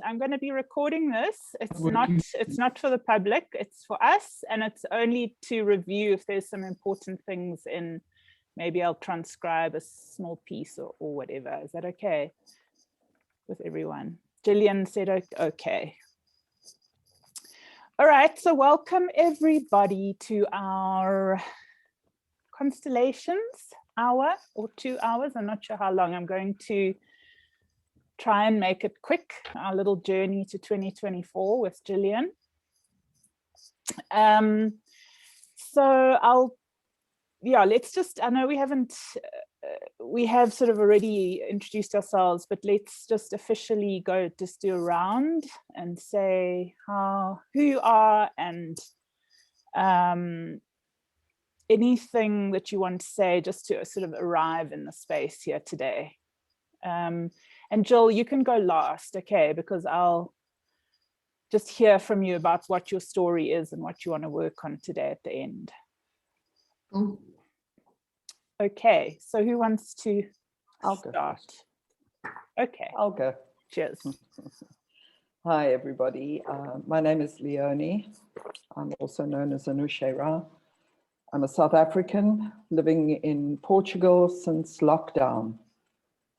I'm going to be recording this. It's not for the public, it's for us, and it's only to review if there's some important things in. Maybe I'll transcribe a small piece or whatever. Is that okay with everyone? Gillian said okay. All right, so welcome everybody to our constellations hour or 2 hours. I'm not sure how long. I'm going to try and make it quick, our little journey to 2024 with Gillian. So let's just, I know we have sort of already introduced ourselves, but let's just officially just do a round and say who you are and anything that you want to say just to sort of arrive in the space here today. And Jill, you can go last, okay, because I'll just hear from you about what your story is and what you want to work on today at the end. Okay, so who wants to start? Okay. I'll go. Cheers. Hi, everybody. My name is Leonie. I'm also known as Anushera. I'm a South African living in Portugal since lockdown.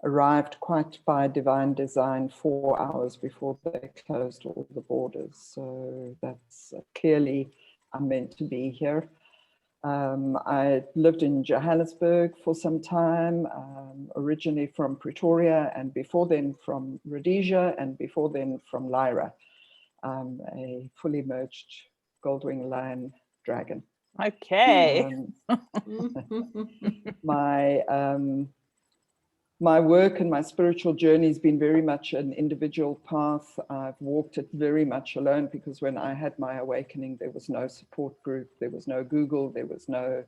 Arrived quite by divine design 4 hours before they closed all the borders. So that's clearly I'm meant to be here. I lived in Johannesburg for some time, originally from Pretoria, and before then from Rhodesia, and before then from Lyra, a fully merged Goldwing Lion dragon. Okay. My work and my spiritual journey has been very much an individual path. I've walked it very much alone because when I had my awakening, there was no support group, there was no Google, there was no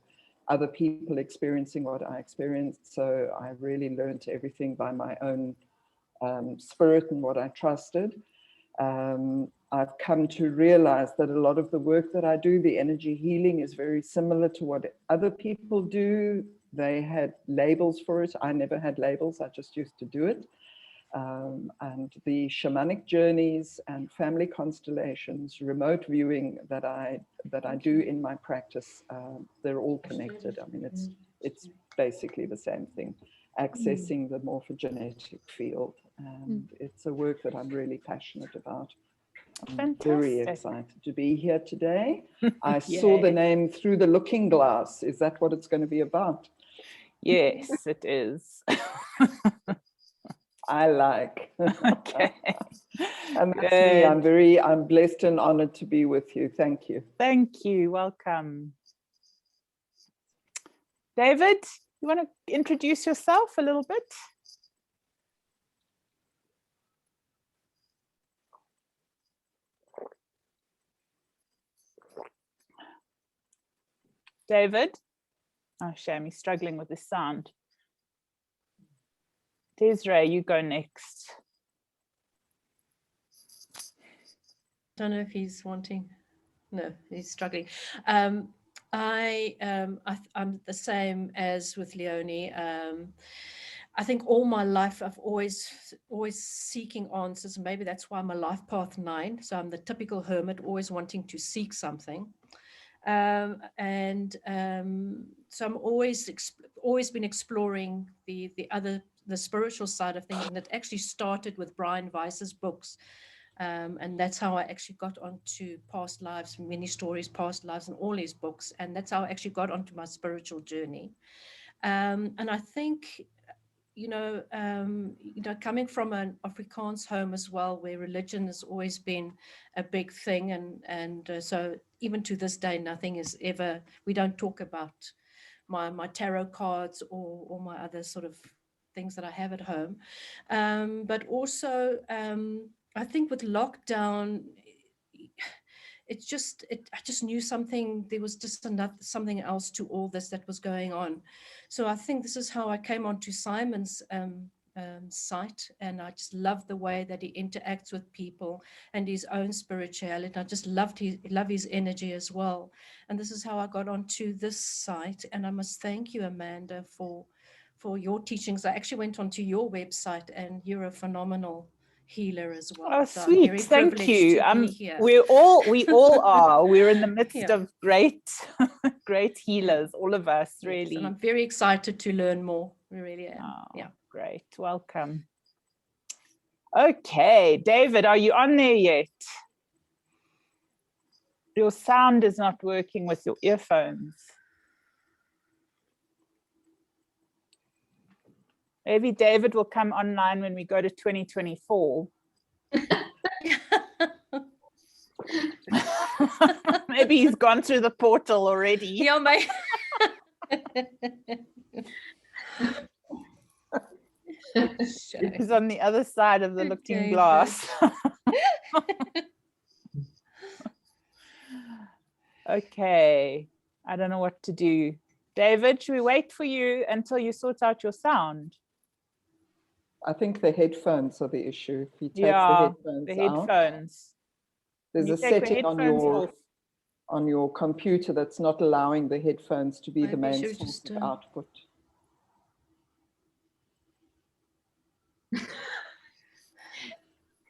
other people experiencing what I experienced. So I really learned everything by my own spirit and what I trusted. I've come to realize that a lot of the work that I do, the energy healing, is very similar to what other people do. They had labels for it. I never had labels. I just used to do it. And the shamanic journeys and family constellations, remote viewing that I do in my practice, they're all connected. I mean, it's basically the same thing, accessing the morphogenetic field. And it's a work that I'm really passionate about. I'm very excited to be here today. I saw the name Through the Looking Glass. Is that what it's going to be about? Yes, it is. I like. Okay. And that's me. I'm blessed and honored to be with you. Thank you. Thank you. Welcome. David, you want to introduce yourself a little bit? David? Oh, shame, he's struggling with the sound. Desiree, you go next. Don't know if he's wanting. No, he's struggling. I'm the same as with Leonie. I think all my life I've always seeking answers. Maybe that's why I'm a life path 9. So I'm the typical hermit, always wanting to seek something. So I'm always been exploring the spiritual side of things, and it actually started with Brian Weiss's books, and that's how I actually got onto past lives, many stories, past lives, and all his books, and that's how I actually got onto my spiritual journey. And I think, coming from an Afrikaans home as well, where religion has always been a big thing, and so even to this day, nothing is ever. We don't talk about my tarot cards or my other sort of things that I have at home, but also I think with lockdown, I just knew something. There was just something else to all this that was going on. So I think this is how I came onto Simon's site, and I just love the way that he interacts with people and his own spirituality. I just love his energy as well. And this is how I got onto this site. And I must thank you, Amanda, for your teachings. I actually went onto your website, and you're a phenomenal healer as well. Oh, So I'm very sweet. Thank privileged you. to be here. We all are. We're in the midst Yeah. of great, great healers, all of us, Yes, really. and I'm very excited to learn more. I really am. Oh, Yeah. great. Welcome. Okay, David, are you on there yet? Your sound is not working with your earphones. Maybe David will come online when we go to 2024. Maybe he's gone through the portal already. Yeah, mate. He's on the other side of the looking David. glass. Okay, I don't know what to do. David, should we wait for you until you sort out your sound? I think the headphones are the issue. If he takes Yeah, the the headphones out, headphones. there's You a take the setting headphones on your computer that's not allowing the headphones to be the Maybe main should source just, of output.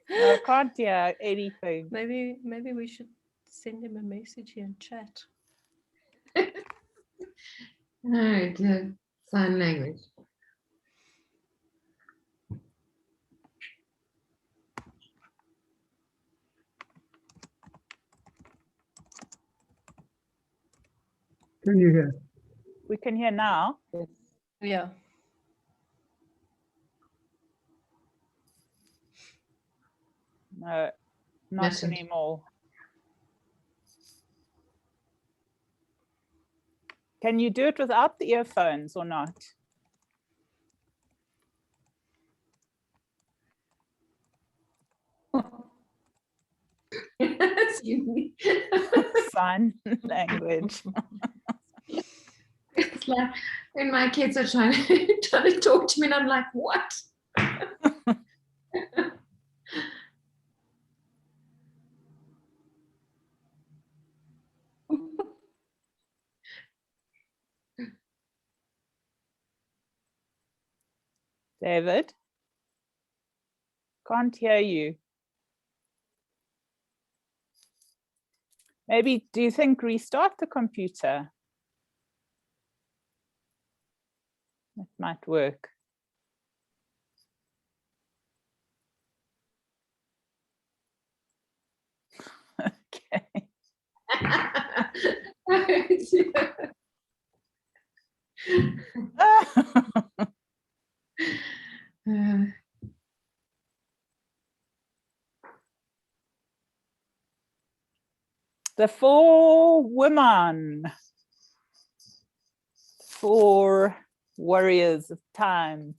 I can't hear anything. Maybe we should send him a message here in chat. No, the sign language. Can you hear? We can hear now. Yes. Yeah. No, not Mustn't. anymore. Can you do it without the earphones or not? Sign language. It's like when my kids are trying to talk to me and I'm like, what? David, can't hear you. Maybe, do you think restart the computer? It might work. Okay. The 4 women, 4 warriors of time.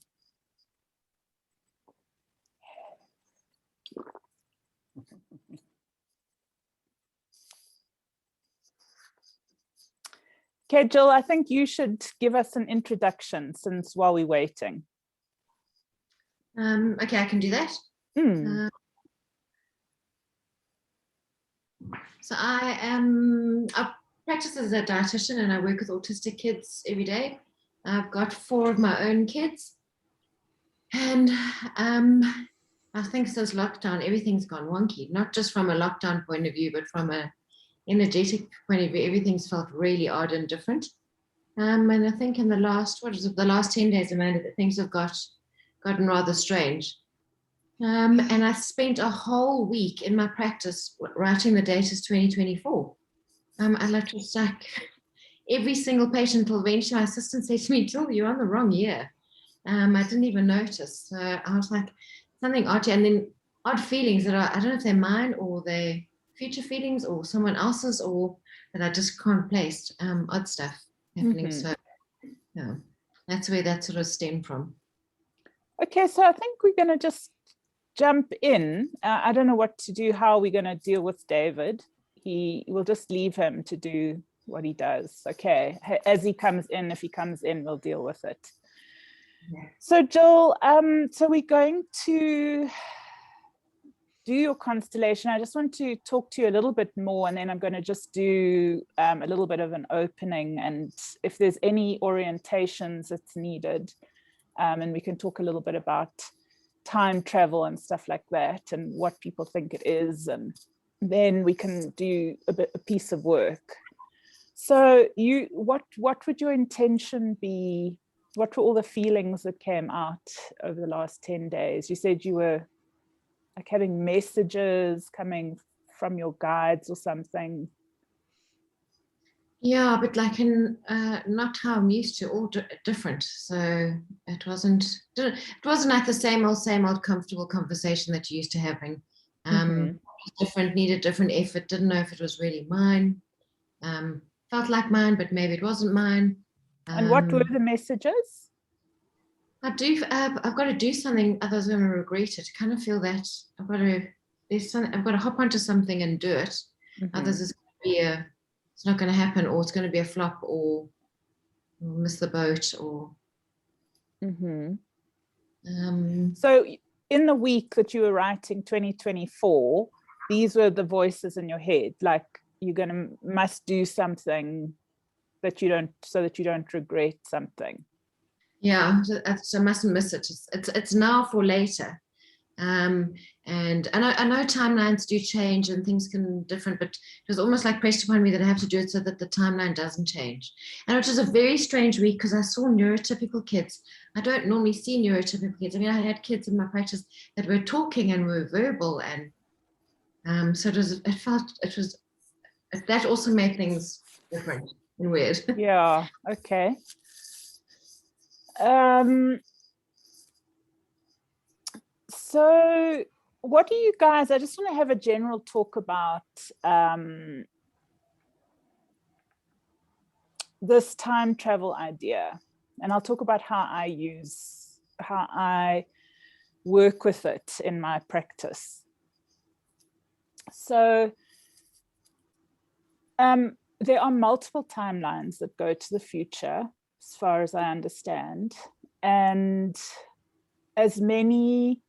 Okay, Jill, I think you should give us an introduction since while we're waiting. Okay, I can do that. So I practice as a dietitian and I work with autistic kids every day. I've got 4 of my own kids, and I think since lockdown everything's gone wonky, not just from a lockdown point of view, but from a energetic point of view. Everything's felt really odd and different. And I think in the last 10 days, Amanda, that things have gotten rather strange. And I spent a whole week in my practice writing the date as 2024. I literally like every single patient until eventually my assistant said to me, Jill, you're on the wrong year. I didn't even notice. So I was like, something odd. And then odd feelings that I don't know if they're mine or they're future feelings or someone else's, or that I just can't place. Odd stuff happening. So yeah, that's where that sort of stemmed from. Okay, so I think we're going to just jump in. I don't know what to do, how we're going to deal with David. We'll just leave him to do what he does. Okay, as he comes in, if he comes in, we'll deal with it. Yeah. So Jill, so we're going to do your constellation. I just want to talk to you a little bit more, and then I'm going to just do a little bit of an opening, and if there's any orientations that's needed, and we can talk a little bit about time travel and stuff like that, and what people think it is, and then we can do a piece of work. So what would your intention be? What were all the feelings that came out over the last 10 days? You said you were like having messages coming from your guides or something. Yeah, but like in not how I'm used to, all different. So it wasn't like the same old comfortable conversation that you're used to having. Different, needed different effort, didn't know if it was really mine. Felt like mine, but maybe it wasn't mine. And what were the messages? I've got to do something, otherwise I'm going to regret it. Kind of feel that I've got to hop onto something and do it. Others it's going to be it's not going to happen, or it's going to be a flop, or miss the boat, or. So in the week that you were writing 2024, these were the voices in your head, like you're must do something that you don't, so that you don't regret something. Yeah, so I mustn't miss it. It's now for later. And I know timelines do change and things can be different, but it was almost like pressed upon me that I have to do it so that the timeline doesn't change. And which is a very strange week, because I saw neurotypical kids. I don't normally see neurotypical kids. I mean, I had kids in my practice that were talking and were verbal, and so that also made things different and weird. Yeah, okay. So what do you guys, I just want to have a general talk about this time travel idea, and I'll talk about how I work with it in my practice. So there are multiple timelines that go to the future, as far as I understand, and as many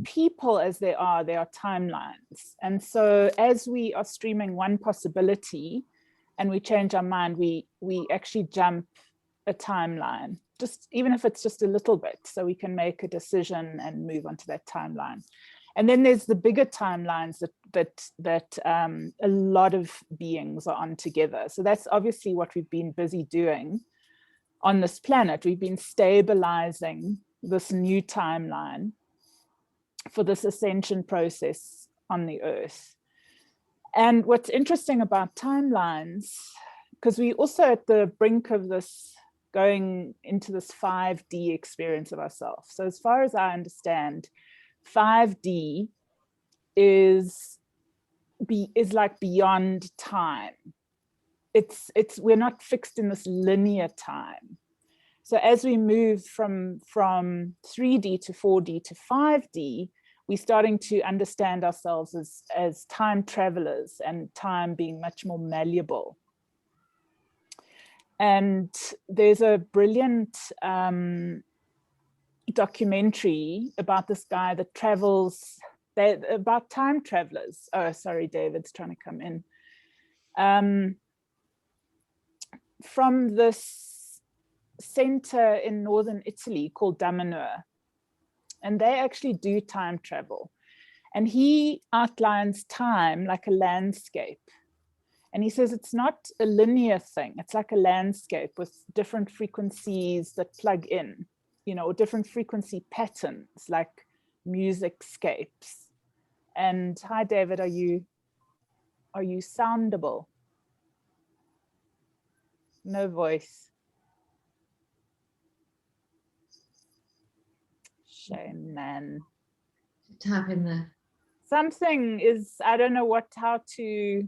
people as there are timelines. And so as we are streaming one possibility and we change our mind, we actually jump a timeline, just even if it's just a little bit, so we can make a decision and move on to that timeline. And then there's the bigger timelines that a lot of beings are on together. So that's obviously what we've been busy doing on this planet. We've been stabilizing this new timeline for this ascension process on the earth. And what's interesting about timelines, because we also at the brink of this, going into this 5D experience of ourselves. So as far as I understand, 5D is like beyond time. We're not fixed in this linear time. So as we move from 3D to 4D to 5D, we're starting to understand ourselves as time travelers, and time being much more malleable. And there's a brilliant documentary about this guy that travels, about time travelers. Oh, sorry, David's trying to come in. From this center in northern Italy called Damanhur, and they actually do time travel, and he outlines time like a landscape, and he says it's not a linear thing, it's like a landscape with different frequencies that plug in, or different frequency patterns, like music scapes. And hi David, are you soundable? No voice. Shame, man. Type in there. Something is, I don't know what the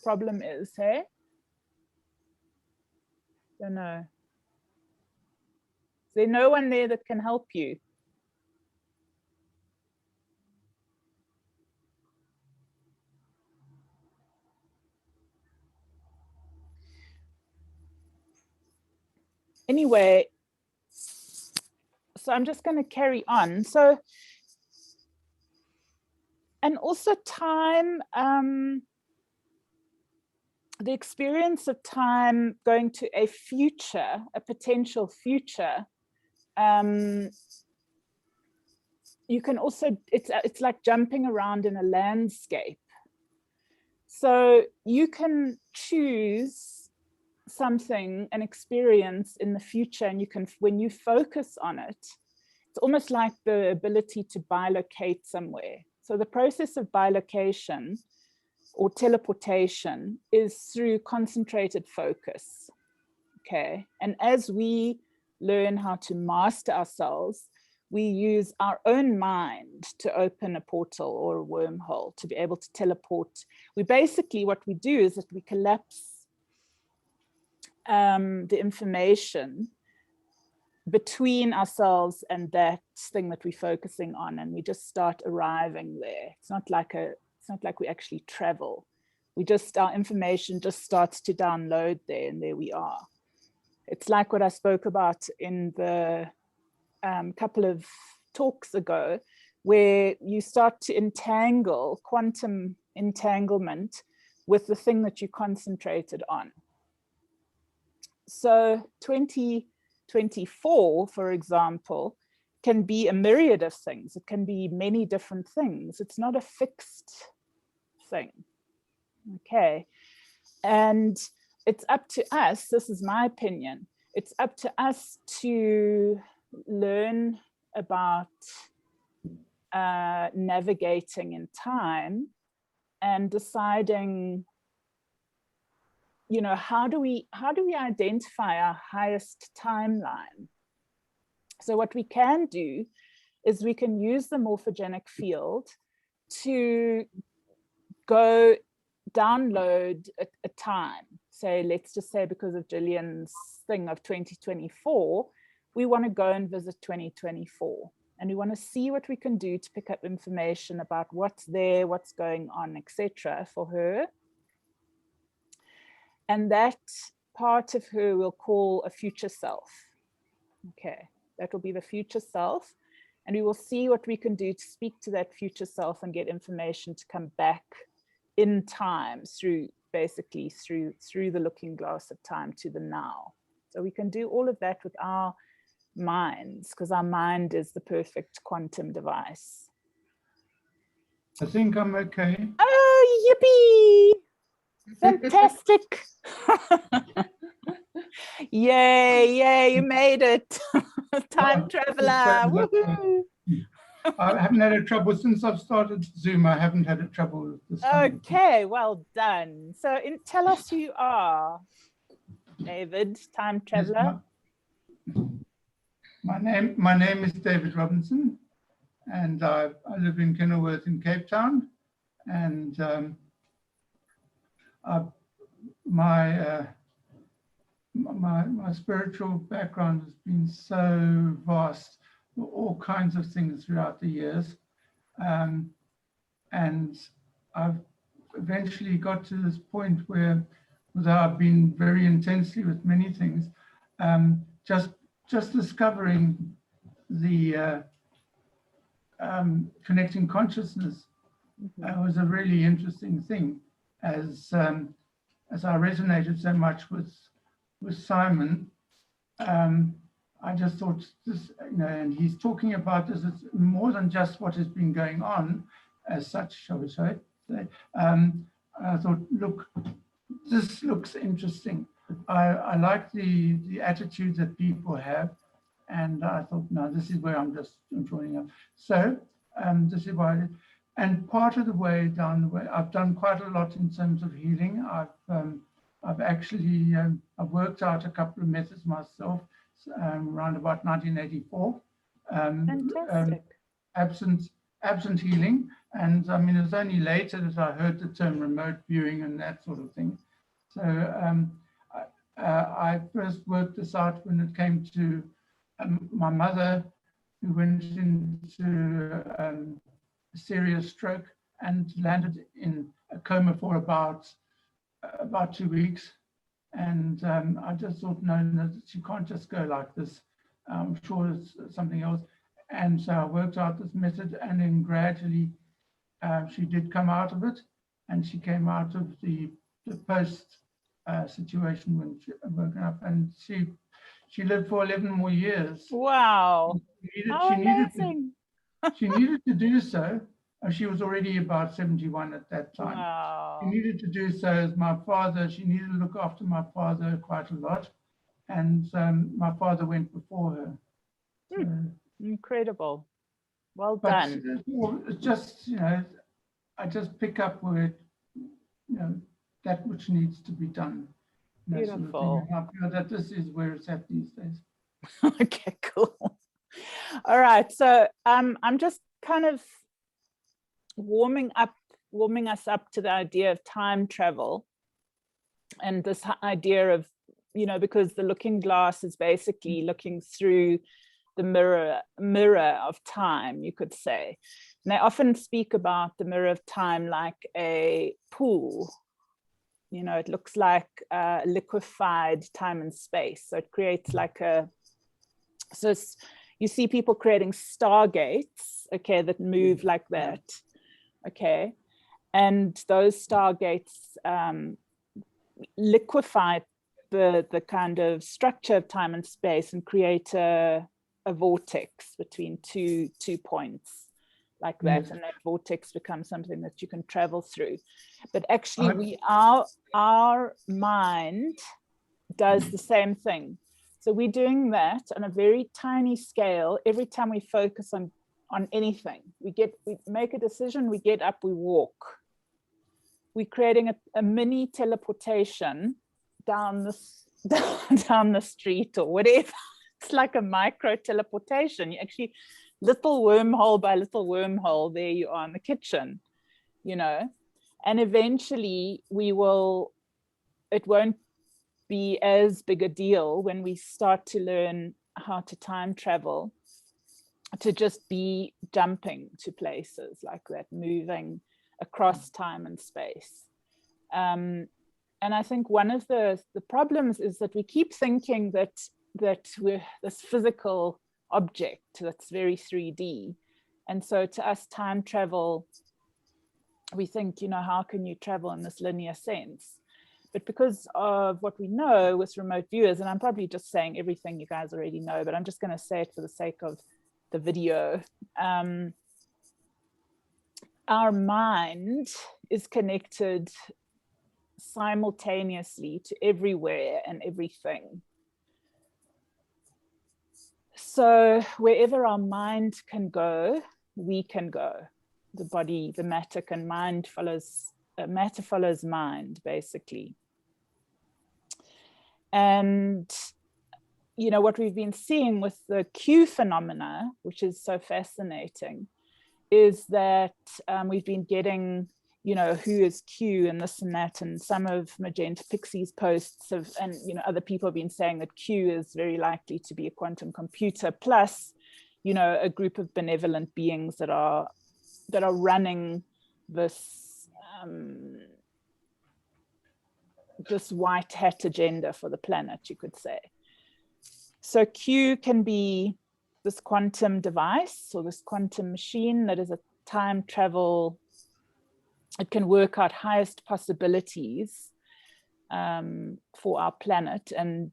problem is, hey? Don't know. Is there no one there that can help you? Anyway, so I'm just going to carry on. So, and also time, the experience of time going to a future, a potential future, you can also, it's like jumping around in a landscape. So you can choose something, an experience in the future, and you can, when you focus on it, it's almost like the ability to bilocate somewhere. So the process of bilocation or teleportation is through concentrated focus. Okay, and as we learn how to master ourselves, we use our own mind to open a portal or a wormhole to be able to teleport. We basically, what we do is that we collapse the information between ourselves and that thing that we're focusing on, and we just start arriving there. It's not like we actually travel. We just, our information just starts to download there, and there we are. It's like what I spoke about in the couple of talks ago, where you start to entangle, quantum entanglement with the thing that you concentrated on. So 2024, for example, can be a myriad of things. It can be many different things. It's not a fixed thing. Okay. And it's up to us, this is my opinion, it's up to us to learn about navigating in time and deciding, you know, how do we identify our highest timeline? So what we can do is we can use the morphogenic field to go download a time. Say, let's just say, because of Gillian's thing of 2024, we want to go and visit 2024, and we want to see what we can do to pick up information about what's there, what's going on, etc. for her. And that part of her we'll call a future self. Okay, that will be the future self, and we will see what we can do to speak to that future self and get information to come back in time through, basically through the looking glass of time to the now. So we can do all of that with our minds, because our mind is the perfect quantum device. I think I'm okay. Oh, yippee! Fantastic! Yay, you made it! Time traveler! Woohoo! I haven't had a trouble since I've started Zoom. I haven't had a trouble with this. Okay, well done. So tell us who you are, David, time traveler. My name is David Robinson, and I live in Kenilworth in Cape Town. And my spiritual background has been so vast, all kinds of things throughout the years. And I've eventually got to this point where, although I've been very intensely with many things, just discovering the connecting consciousness was a really interesting thing, as I resonated so much with Simon. I just thought this, you know, and he's talking about this, it's more than just what has been going on as such, shall we say. I thought, look, this looks interesting. I like the attitude that people have, and I thought, no, this is where I'm joining up. So this is why I did. And part of the way down the way, I've done quite a lot in terms of healing. I've actually I've worked out a couple of methods myself around about 1984. Fantastic. Absent healing, and I mean, it was only later that I heard the term remote viewing and that sort of thing. So I first worked this out when it came to my mother, who went into a serious stroke and landed in a coma for about 2 weeks. And I just thought, no, she can't just go like this. I'm sure it's something else. And so I worked out this method, and then gradually she did come out of it, and she came out of the post situation when she woken up, and she lived for 11 more years. Wow. How She amazing. she needed to do so. She was already about 71 at that time. Wow. She needed to do so as my father. She needed to look after my father quite a lot. And my father went before her. So, Incredible. Well but done. it's just, you know, I just pick up where, you know, that which needs to be done. That sort of thing. Beautiful. And I feel that this is where it's at these days. Okay, cool. All right. So I'm just kind of warming us up to the idea of time travel and this idea of, you know, because the looking glass is basically looking through the mirror of time, you could say. And they often speak about the mirror of time like a pool. You know, it looks like liquefied time and space. So it creates like you see people creating stargates, okay, that move like that, okay. And those stargates liquefy the kind of structure of time and space and create a vortex between two points like that, and that vortex becomes something that you can travel through. But actually our mind does the same thing. So we're doing that on a very tiny scale every time we focus on anything. We make a decision, we get up, we walk. We're creating a mini teleportation down the street or whatever. It's like a micro teleportation. You actually, little wormhole by little wormhole, there you are in the kitchen, you know. And eventually it won't be as big a deal when we start to learn how to time travel, to just be jumping to places like that, moving across time and space. And I think one of the problems is that we keep thinking that we're this physical object that's very 3D. And so to us, time travel, we think, you know, how can you travel in this linear sense? But because of what we know with remote viewers, and I'm probably just saying everything you guys already know, but I'm just going to say it for the sake of the video. Our mind is connected simultaneously to everywhere and everything. So wherever our mind can go, we can go. The body, the matter follows mind, basically. And, you know, what we've been seeing with the Q phenomena, which is so fascinating, is that we've been getting, you know, who is Q and this and that, and some of Magenta Pixie's posts have, and, you know, other people have been saying that Q is very likely to be a quantum computer, plus, you know, a group of benevolent beings that are running this this white hat agenda for the planet, you could say. So Q can be this quantum device or this quantum machine that is a time travel. It can work out highest possibilities for our planet and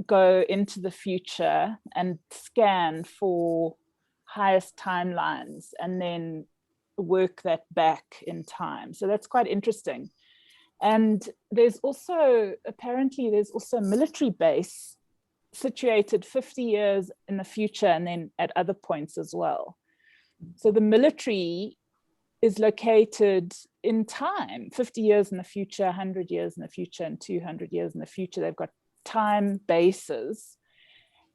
go into the future and scan for highest timelines and then work that back in time. So that's quite interesting. And apparently there's also a military base situated 50 years in the future and then at other points as well. So the military is located in time, 50 years in the future, 100 years in the future, and 200 years in the future. They've got time bases,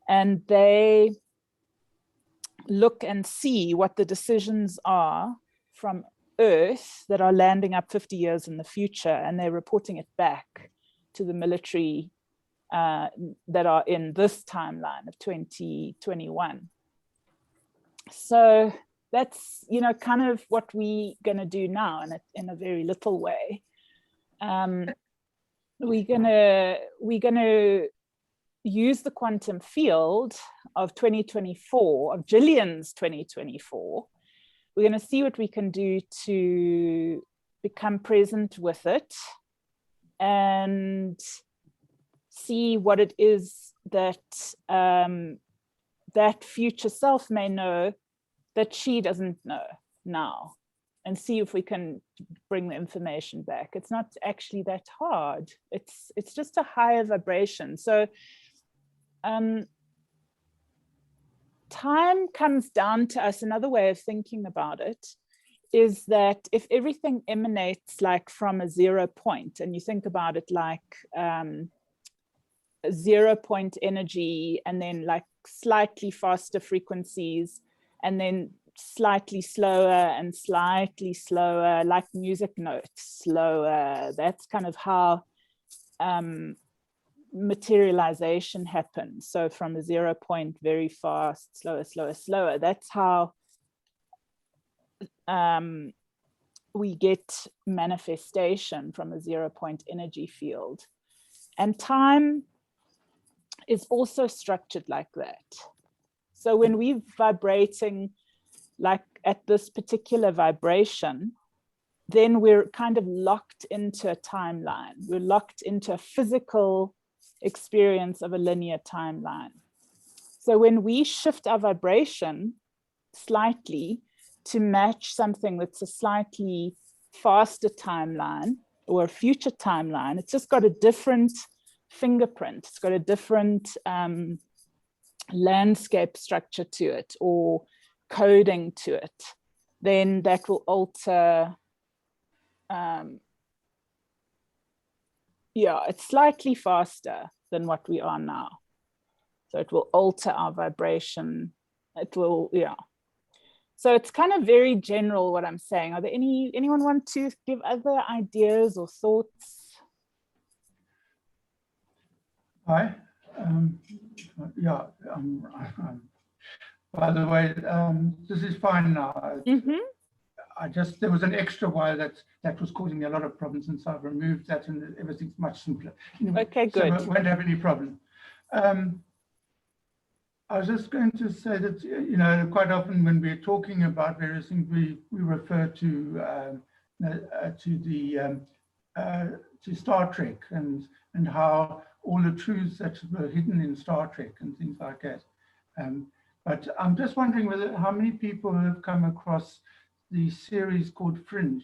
and they look and see what the decisions are from Earth that are landing up 50 years in the future, and they're reporting it back to the military that are in this timeline of 2021. So that's, you know, kind of what we're going to do now in a very little way. We're gonna use the quantum field of 2024, of Jillian's 2024. We're going to see what we can do to become present with it and see what it is that that future self may know that she doesn't know now, and see if we can bring the information back. It's not actually that hard. It's just a higher vibration. So time comes down to us. Another way of thinking about it is that if everything emanates like from a 0 point, and you think about it like a 0 point energy, and then like slightly faster frequencies, and then slightly slower and slightly slower, like music notes, slower. That's kind of how materialization happens. So from a 0 point, very fast, slower, slower, slower. That's how we get manifestation from a 0 point energy field. And time is also structured like that. So when we're vibrating like at this particular vibration, then we're kind of locked into a timeline. We're locked into a physical experience of a linear timeline. So when we shift our vibration slightly to match something that's a slightly faster timeline or a future timeline, it's just got a different fingerprint. It's got a different landscape structure to it, or coding to it. Then that will alter, it's slightly faster than what we are now. So it will alter our vibration. It will, So it's kind of very general what I'm saying. Are there anyone want to give other ideas or thoughts? Hi. By the way, this is fine now. There was an extra wire that was causing me a lot of problems, and so I've removed that, and everything's much simpler. Anyway, okay, good. So I won't have any problem. I was just going to say that, quite often when we're talking about various things, we refer to Star Trek and how all the truths that were hidden in Star Trek and things like that. But I'm just wondering how many people have come across the series called Fringe.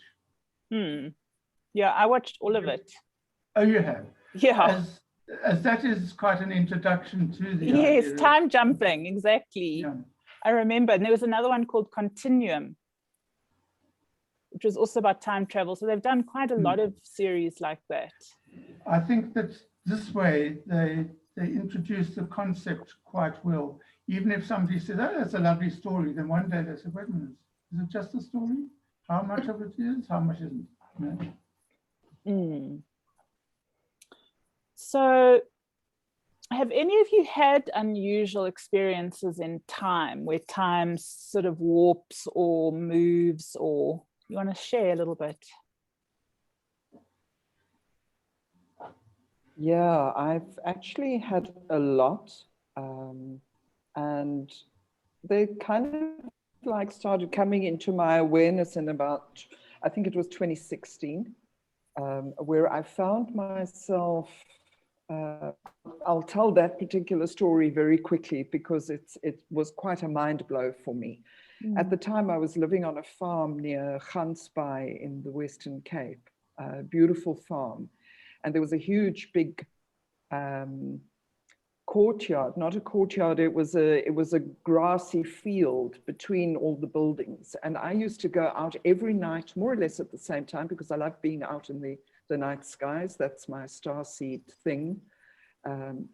Yeah, I watched all of it. Oh, you have? Yeah. As that is quite an introduction to the yes, time jumping, exactly. Yeah. I remember, and there was another one called Continuum, which was also about time travel. So they've done quite a lot of series like that. I think that this way they introduce the concept quite well. Even if somebody says, oh, that's a lovely story, then one day they say, wait a minute, is it just a story? How much of it is? How much isn't? So have any of you had unusual experiences in time, where time sort of warps or moves, or you want to share a little bit? Yeah, I've actually had a lot, and they kind of like started coming into my awareness in about, I think it was 2016, where I found myself, I'll tell that particular story very quickly because it was quite a mind blow for me. At the time I was living on a farm near Gansbaai in the Western Cape, a beautiful farm. And there was a huge, big courtyard, not a courtyard, it was a grassy field between all the buildings. And I used to go out every night, more or less at the same time, because I love being out in the night skies. That's my starseed thing,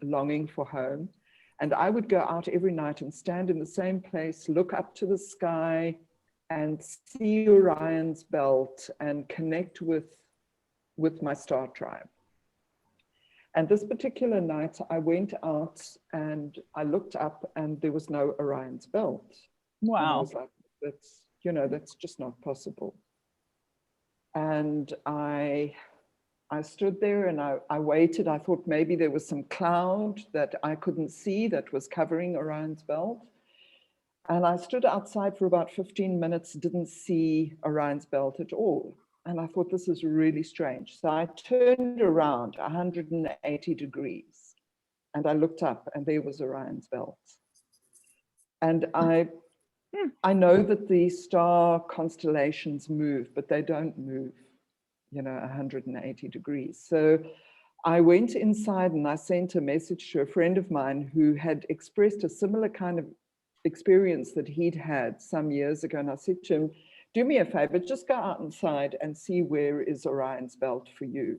longing for home. And I would go out every night and stand in the same place, look up to the sky and see Orion's belt and connect with my star tribe. And this particular night, I went out and I looked up and there was no Orion's belt. Wow. And I was like, that's just not possible. And I stood there and I waited. I thought maybe there was some cloud that I couldn't see that was covering Orion's belt. And I stood outside for about 15 minutes, didn't see Orion's belt at all. And I thought, this is really strange. So I turned around 180 degrees And I looked up and there was Orion's belt. And I know that the star constellations move, but they don't move, 180 degrees. So I went inside and I sent a message to a friend of mine who had expressed a similar kind of experience that he'd had some years ago. And I said to him, do me a favor, just go out inside and see where is Orion's belt for you.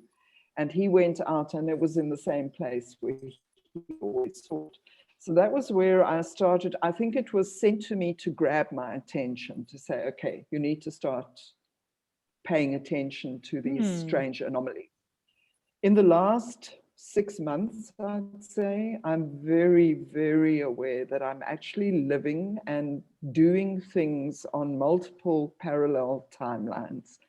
And he went out and it was in the same place where he always thought. So that was where I started. I think it was sent to me to grab my attention, to say, okay, you need to start paying attention to these strange anomalies. In the last 6 months, I'd say, I'm very, very aware that I'm actually living and doing things on multiple parallel timelines.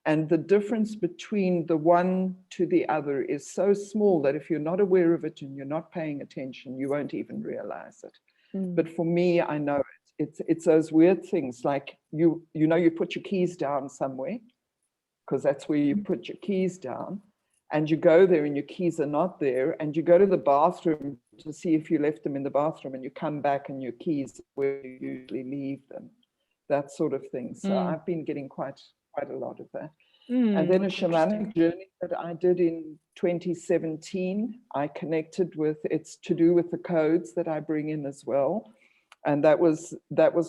And the difference between the one to the other is so small that if you're not aware of it and you're not paying attention, you won't even realize it. But for me, I know it. It's those weird things like you put your keys down somewhere, because that's where you put your keys down. And you go there and your keys are not there, and you go to the bathroom to see if you left them in the bathroom, and you come back and your keys where you usually leave them, that sort of thing. So I've been getting quite a lot of that. And then a shamanic journey that I did in 2017, I connected with, it's to do with the codes that I bring in as well. And that was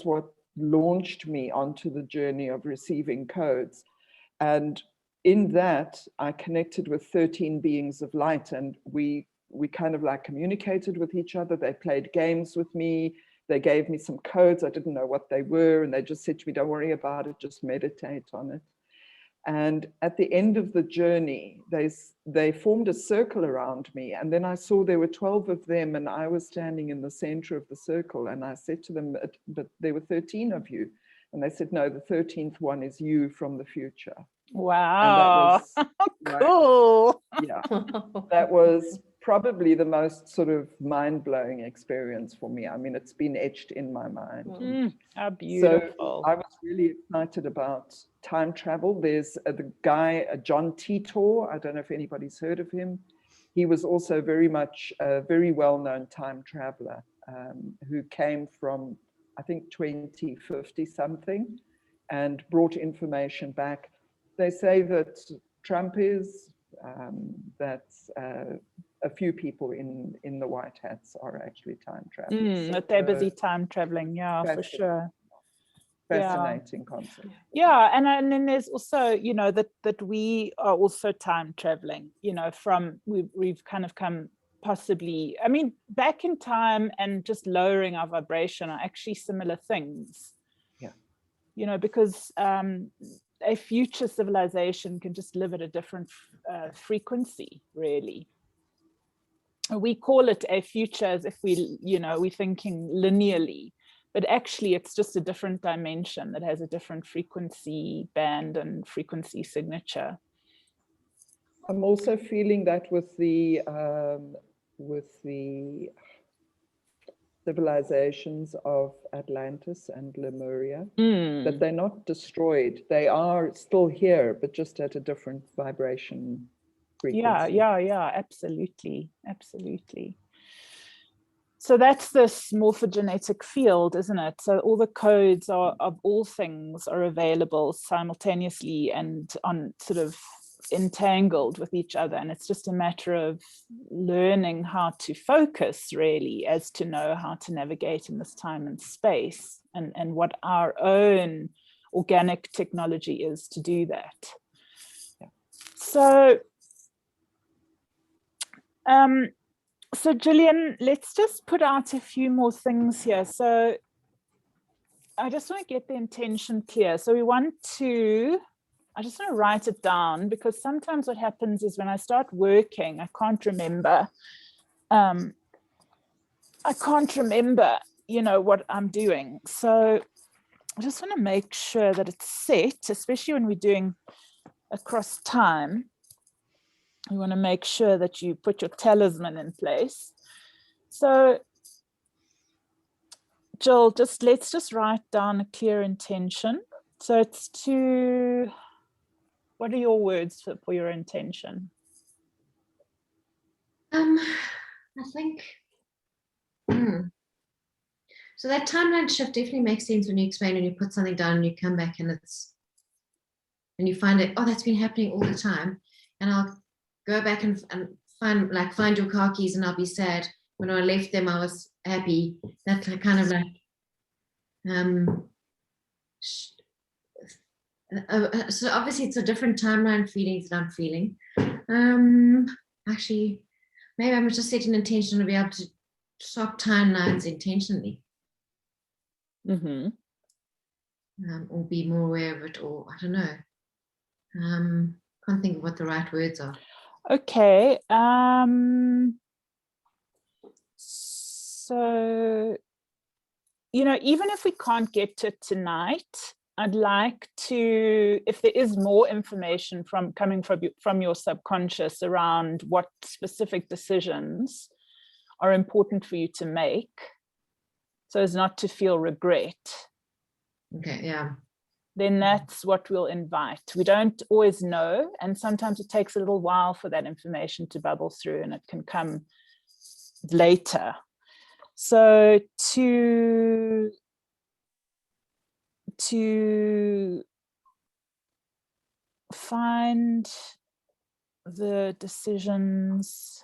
what launched me onto the journey of receiving codes. And in that, I connected with 13 beings of light, and we kind of like communicated with each other. They played games with me. They gave me some codes. I didn't know what they were. And they just said to me, don't worry about it, just meditate on it. And at the end of the journey, they formed a circle around me. And then I saw there were 12 of them, and I was standing in the center of the circle. And I said to them, but there were 13 of you. And they said, no, the 13th one is you from the future. Wow. And that was, cool. Yeah, that was probably the most sort of mind-blowing experience for me. I mean, it's been etched in my mind. How beautiful. So I was really excited about time travel. There's the guy, John Titor. I don't know if anybody's heard of him. He was also very much a very well-known time traveler who came from, I think, 2050 something, and brought information back. They say that Trump is, that a few people in the White Hats are actually time travelers. That they're busy time traveling, yeah, for sure. Fascinating concept. Yeah, and then there's also, that we are also time traveling, from we've kind of come possibly, I mean, back in time and just lowering our vibration are actually similar things. Yeah. Because a future civilization can just live at a different frequency, really. We call it a future as if we're thinking linearly, but actually it's just a different dimension that has a different frequency band and frequency signature. I'm also feeling that with the civilizations of Atlantis and Lemuria, that they're not destroyed. They are still here, but just at a different vibration frequency. Yeah, absolutely. So that's this morphogenetic field, isn't it? So all the codes of all things are available simultaneously and on sort of entangled with each other, and it's just a matter of learning how to focus, really, as to know how to navigate in this time and space, and what our own organic technology is to do that. So Gillian, let's just put out a few more things here. So I just want to get the intention clear. So I just want to write it down, because sometimes what happens is when I start working, I can't remember, what I'm doing. So I just want to make sure that it's set, especially when we're doing across time. You want to make sure that you put your talisman in place. So Jill, let's just write down a clear intention. So it's what are your words for your intention? I think, so that timeline shift definitely makes sense when you explain, and you put something down and you come back and and you find it, oh, that's been happening all the time. And I'll go back and find your car keys, and I'll be sad. When I left them, I was happy. That's kind of like, so obviously it's a different timeline feelings that I'm feeling. Actually, maybe I'm just setting an intention to be able to swap timelines intentionally. Or be more aware of it, or I don't know. Can't think of what the right words are. Okay. So, even if we can't get to it tonight, I'd like to, if there is more information coming from your subconscious around what specific decisions are important for you to make, so as not to feel regret. Okay, yeah. Then that's what we'll invite. We don't always know, and sometimes it takes a little while for that information to bubble through, and it can come later. So to find the decisions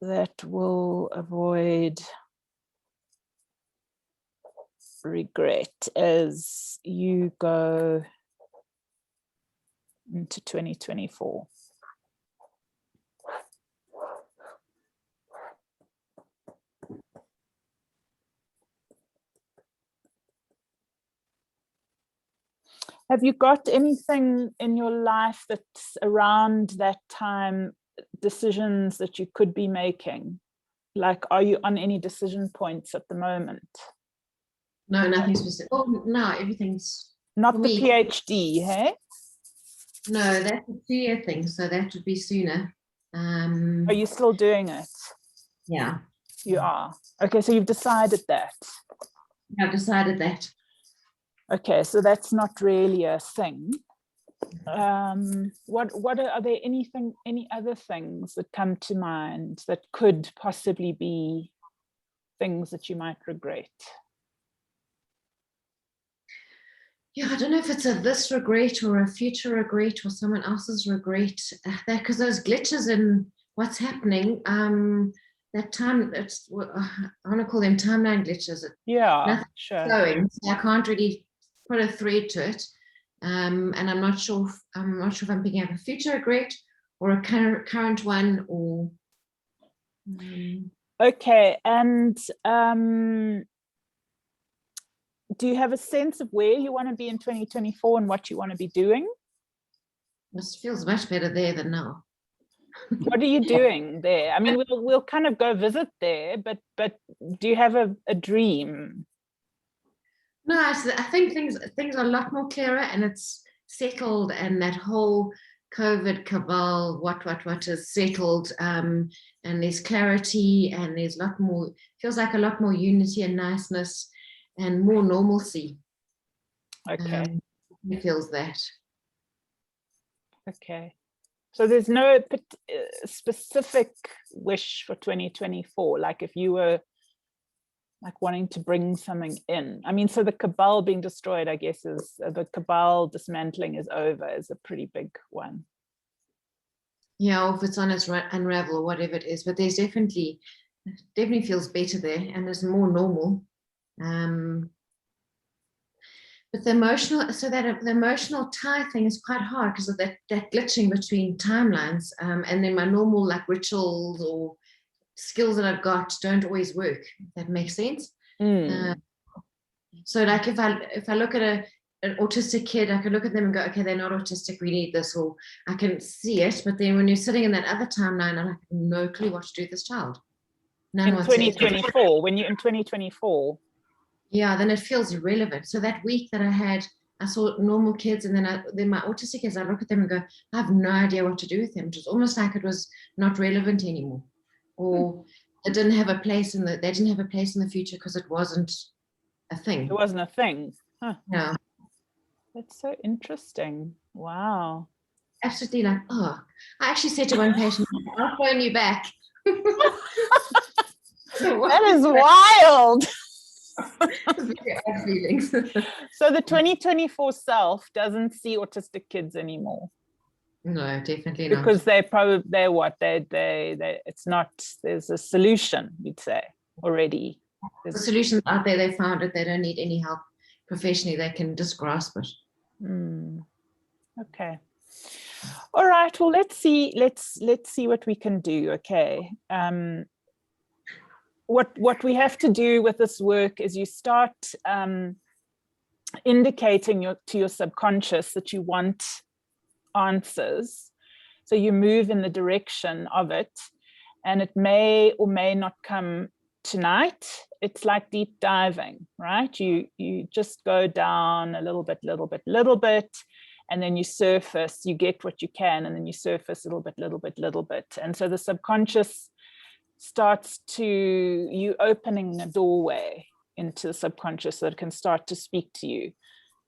that will avoid regret as you go into 2024. Have you got anything in your life that's around that time, decisions that you could be making? Like, are you on any decision points at the moment? No, nothing specific. Oh, no, everything's not the PhD, hey? No, that's a 2-year thing, so that would be sooner. Are you still doing it? Yeah. You are. Okay, so you've decided that. I've decided that. Okay, so that's not really a thing. Are there any other things that come to mind that could possibly be things that you might regret? Yeah, I don't know if it's this regret or a future regret or someone else's regret. That because those glitches in what's happening, that time, I want to call them timeline glitches. Yeah, sure. Flowing, so I can't really put a thread to it, and I'm not sure if I'm picking up a future regret or a current one, or. Okay, and do you have a sense of where you want to be in 2024 and what you want to be doing? This feels much better there than now. What are you doing there? I mean, we'll kind of go visit there, but do you have a dream? No, I think things are a lot more clearer, and it's settled, and that whole COVID cabal, what is settled, and there's clarity, and there's a lot more, feels like a lot more unity and niceness and more normalcy. Okay. It feels that. Okay. So there's no specific wish for 2024, like if you were like wanting to bring something in. I mean, so the cabal being destroyed, I guess, is the cabal dismantling is over, is a pretty big one. Yeah, or if it's on its unravel or whatever it is, but there's definitely feels better there, and it's more normal. But the emotional tie thing is quite hard because of that glitching between timelines, and then my normal like rituals or skills that I've got don't always work. If that makes sense. So like if I look at an autistic kid, I can look at them and go, okay, they're not autistic, we need this, or I can see it. But then when you're sitting in that other timeline, I have no clue what to do with this child. None in 2024, when you're in 2024. Yeah, then it feels irrelevant. So that week that I saw normal kids, and then my autistic kids, I look at them and go, I have no idea what to do with them. It was almost like it was not relevant anymore, or it didn't have a place they didn't have a place in the future because it wasn't a thing. It wasn't a thing. Huh. Yeah. That's so interesting. Wow. absolutely like, oh, I actually said to one patient, I'll phone you back. That is wild. Very odd feelings. So the 2024 self doesn't see autistic kids anymore. No, definitely not. Because it's not, there's a solution, you'd say, already. The solution's out there, they found it, they don't need any help professionally, they can just grasp it. Okay. All right, well, let's see what we can do. Okay. What we have to do with this work is you start indicating to your subconscious that you want answers. So you move in the direction of it, and it may or may not come tonight. It's like deep diving, right? You just go down a little bit, and then you surface, you get what you can, and then you surface a little bit. And so the subconscious starts to, you opening a doorway into the subconscious that can start to speak to you.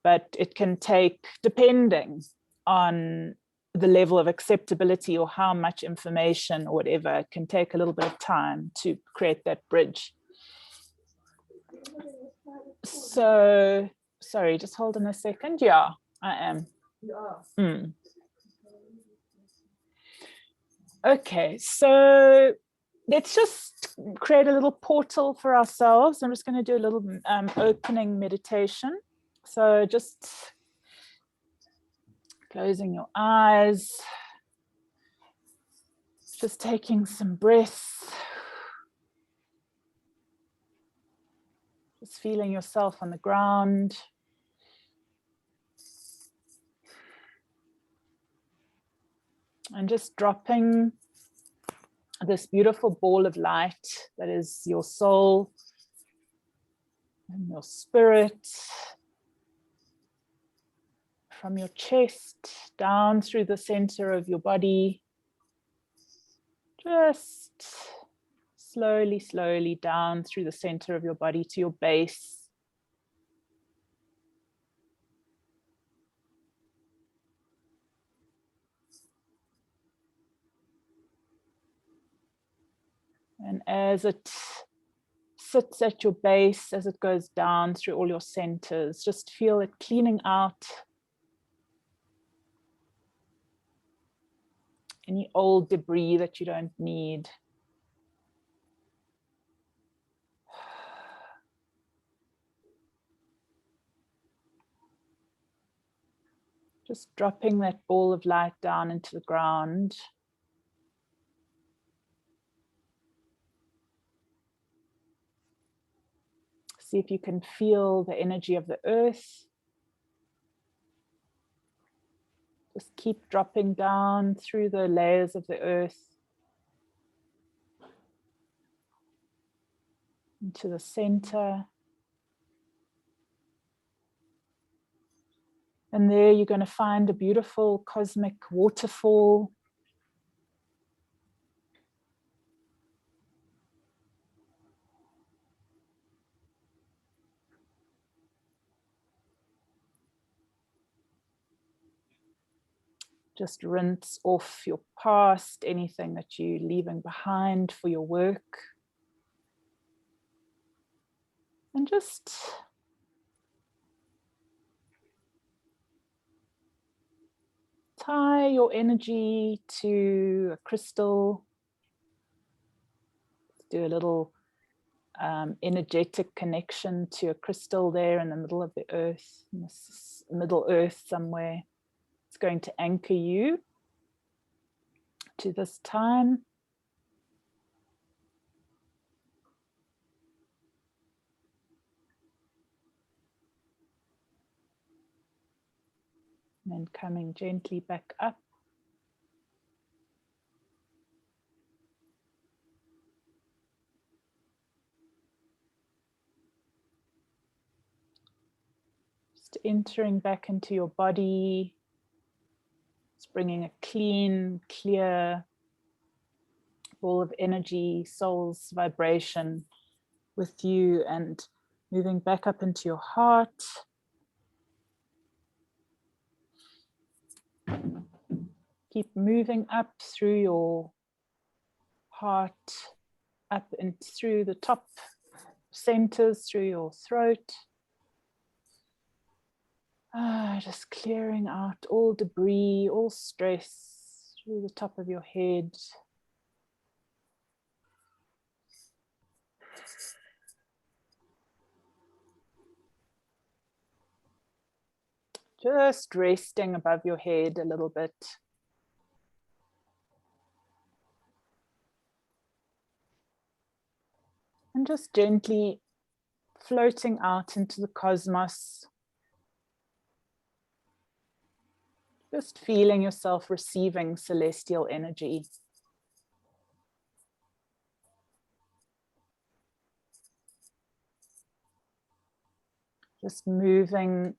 But it can take, depending on the level of acceptability or how much information or whatever, it can take a little bit of time to create that bridge. So, sorry, just hold on a second. Yeah, I am. Okay, so let's just create a little portal for ourselves. I'm just going to do a little opening meditation. So just closing your eyes, just taking some breaths, just feeling yourself on the ground. And just dropping this beautiful ball of light that is your soul and your spirit from your chest down through the center of your body. Just slowly down through the center of your body to your base. And as it sits at your base, as it goes down through all your centers, just feel it cleaning out any old debris that you don't need. Just dropping that ball of light down into the ground. See if you can feel the energy of the earth. Just keep dropping down through the layers of the earth into the center. And there you're going to find a beautiful cosmic waterfall. Just rinse off your past, anything that you're leaving behind for your work. And just tie your energy to a crystal. Do a little energetic connection to a crystal there in the middle of the earth, in the middle earth somewhere. It's going to anchor you to this time. And then coming gently back up. Just entering back into your body. Just bringing a clean, clear ball of energy, soul's vibration with you, and moving back up into your heart. Keep moving up through your heart, up and through the top centers, through your throat. Just clearing out all debris, all stress through the top of your head. Just resting above your head a little bit. And just gently floating out into the cosmos. Just feeling yourself receiving celestial energy. Just moving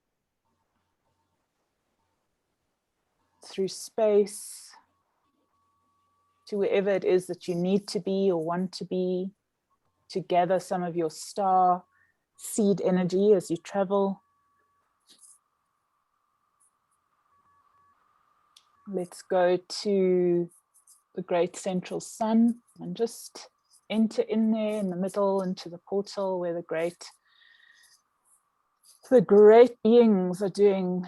through space to wherever it is that you need to be or want to be, to gather some of your star seed energy as you travel. Let's go to the great central sun and just enter in there in the middle into the portal where the great beings are doing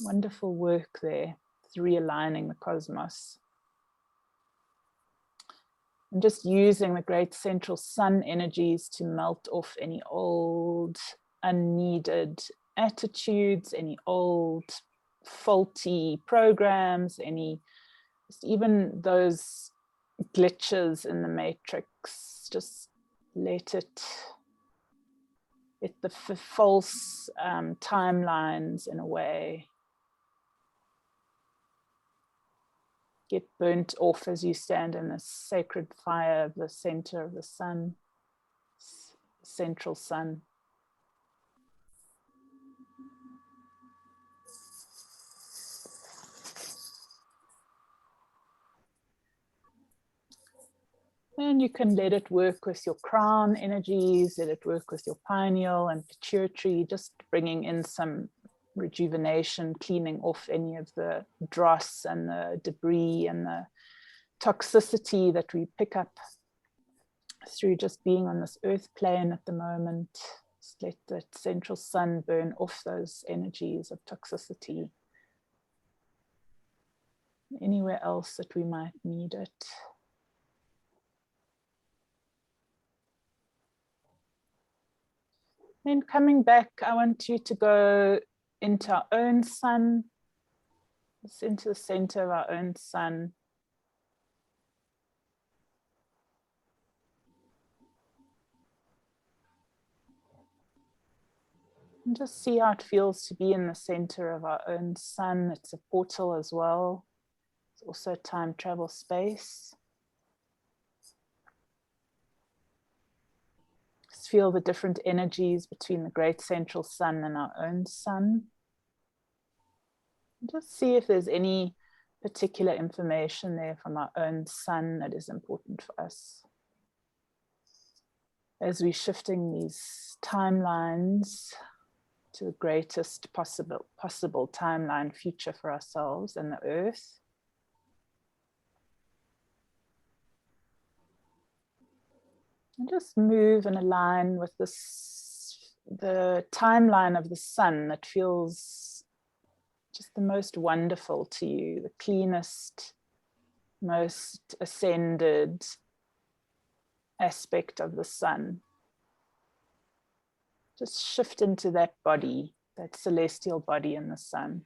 wonderful work there, realigning the cosmos. And just using the great central sun energies to melt off any old, unneeded attitudes, any old, faulty programs, just even those glitches in the matrix. Just let the false timelines in a way get burnt off as you stand in the sacred fire of the center of the sun, central sun. And you can let it work with your crown energies, let it work with your pineal and pituitary, just bringing in some rejuvenation, cleaning off any of the dross and the debris and the toxicity that we pick up through just being on this earth plane at the moment. Just let the central sun burn off those energies of toxicity. Anywhere else that we might need it. Then coming back, I want you to go into our own sun, just into the center of our own sun. And just see how it feels to be in the center of our own sun. It's a portal as well. It's also time travel space. Just feel the different energies between the great central sun and our own sun. And just see if there's any particular information there from our own sun that is important for us. As we're shifting these timelines to the greatest possible timeline future for ourselves and the earth. And just move and align with the timeline of the sun that feels just the most wonderful to you, the cleanest, most ascended aspect of the sun. Just shift into that body, that celestial body in the sun.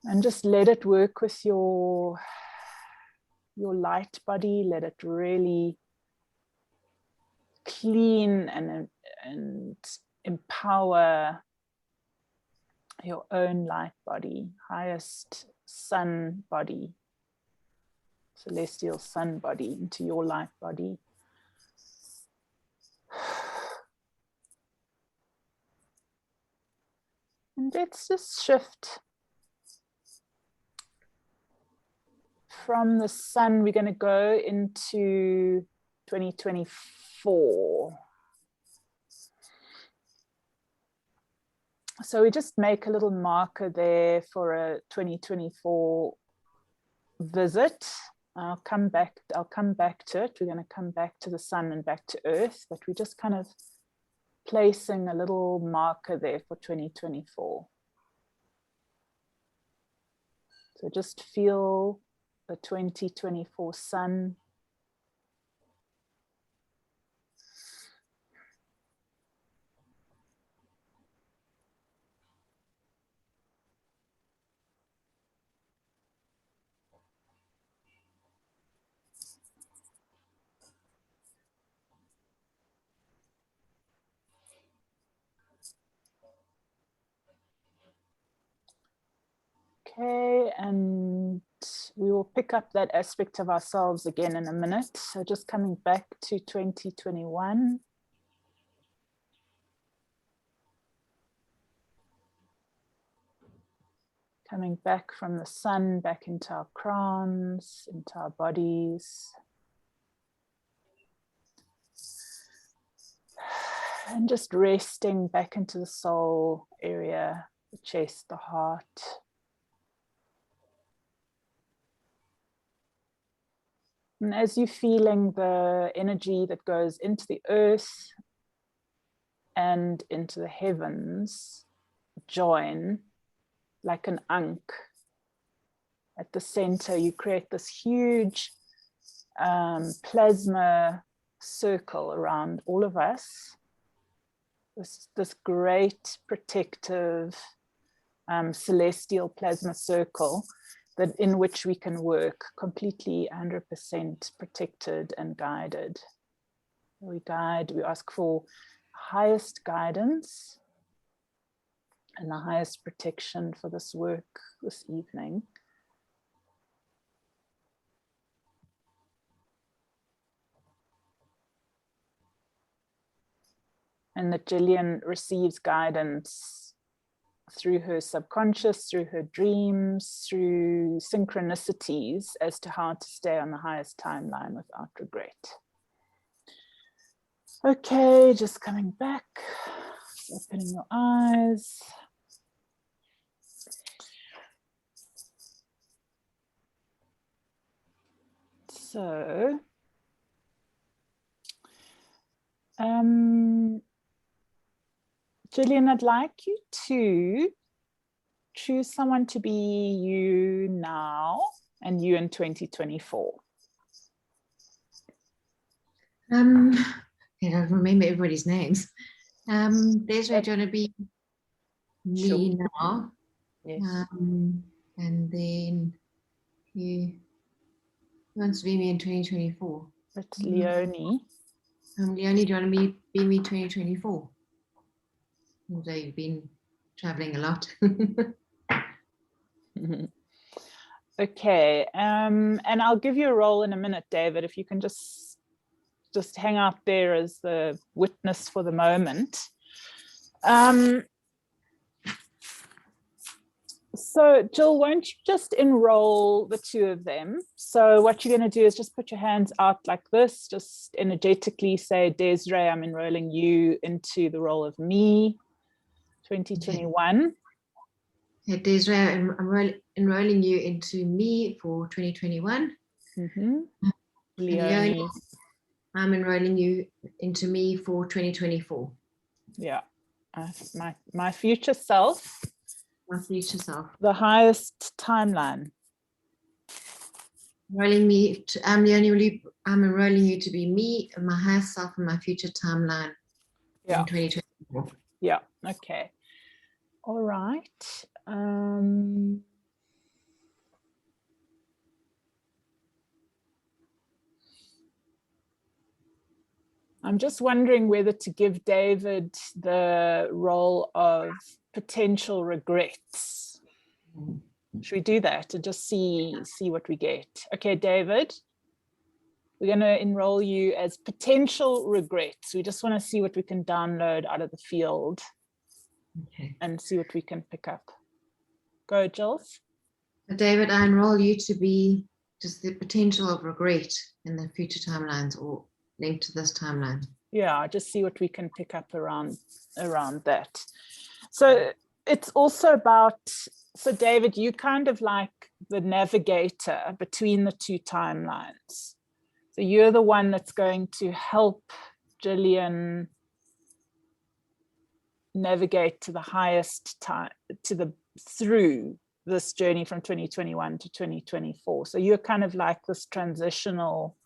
And just let it work with your light body. Let it really clean and empower your own light body, highest sun body, celestial sun body into your light body. And let's just shift from the sun. We're going to go into 2024. So we just make a little marker there for a 2024 visit. I'll come back to it. We're going to come back to the sun and back to earth, but we're just kind of placing a little marker there for 2024. So just feel the 2024 sun. Okay, and we will pick up that aspect of ourselves again in a minute. So just coming back to 2021. Coming back from the sun, back into our crowns, into our bodies. And just resting back into the soul area, the chest, the heart. And as you're feeling the energy that goes into the earth and into the heavens join like an ankh at the center, you create this huge plasma circle around all of us. This great protective celestial plasma circle that in which we can work completely 100% protected and guided. We ask for highest guidance and the highest protection for this work this evening. And that Gillian receives guidance through her subconscious, through her dreams, through synchronicities as to how to stay on the highest timeline without regret. Okay, just coming back, opening your eyes. So, Gillian, I'd like you to choose someone to be you now and you in 2024. I don't remember everybody's names. Desiree, do you want to be me now? Yes. And then you wants to be me in 2024. It's Leonie. Leonie, do you want to be me 2024? Although you've been traveling a lot. Okay, and I'll give you a role in a minute, David, if you can just hang out there as the witness for the moment. So Jill, won't you just enroll the two of them? So what you're going to do is just put your hands out like this, just energetically say, Desiree, I'm enrolling you into the role of me, 2021. Okay, Desiree, I'm enrolling you into me for 2021. Leonie, I'm enrolling you into me for 2024. Yeah, my future self. My future self. The highest timeline. Leonie, I'm enrolling you to be me, my highest self, and my future timeline in 2024. Yeah, okay. All right. I'm just wondering whether to give David the role of potential regrets. Should we do that and just see what we get? Okay, David, we're going to enroll you as potential regrets. We just want to see what we can download out of the field. Okay. And see what we can pick up. Go, Jules. David, I enroll you to be just the potential of regret in the future timelines or linked to this timeline. Yeah, just see what we can pick up around that. So it's also about, so David, you kind of like the navigator between the two timelines. So you're the one that's going to help Gillian navigate to the highest time, through this journey from 2021 to 2024. So you're kind of like this transitional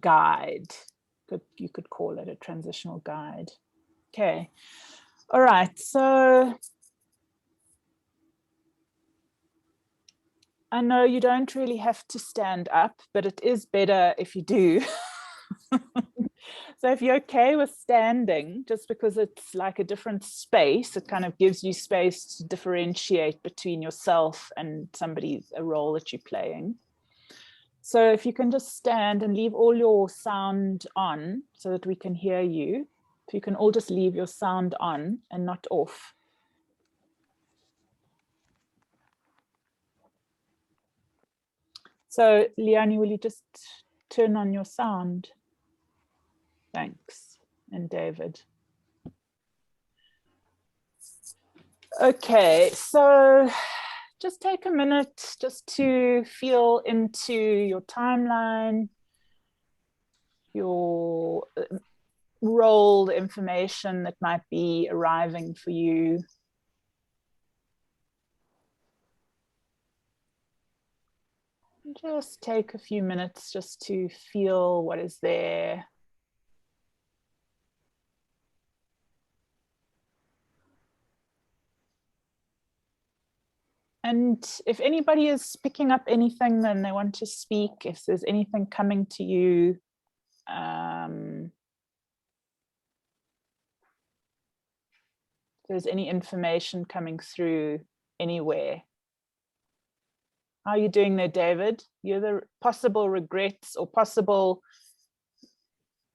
guide. You could call it a transitional guide. Okay. All right. So I know you don't really have to stand up, but it is better if you do. So if you're okay with standing, just because it's like a different space, it kind of gives you space to differentiate between yourself and a role that you're playing. So if you can just stand and leave all your sound on so that we can hear you. If you can all just leave your sound on and not off. So Leonie, will you just turn on your sound? Thanks. And David. Okay, so just take a minute just to feel into your timeline, your role, the information that might be arriving for you. Just take a few minutes just to feel what is there. And if anybody is picking up anything, then they want to speak, if there's anything coming to you, if there's any information coming through anywhere. How are you doing there, David? You're the possible regrets or possible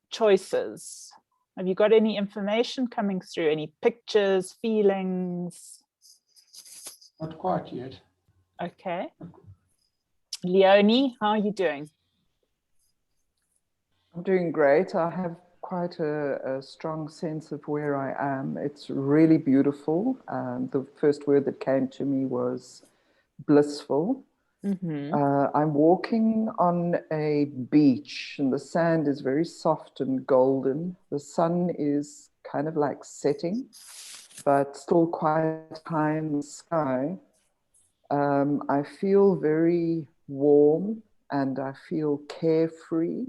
choices. Have you got any information coming through? Any pictures, feelings? Not quite yet. Okay. Leonie, how are you doing? I'm doing great. I have quite a strong sense of where I am. It's really beautiful. The first word that came to me was blissful. Mm-hmm. I'm walking on a beach and the sand is very soft and golden. The sun is kind of like setting, but still quite high in the sky. I feel very warm and I feel carefree.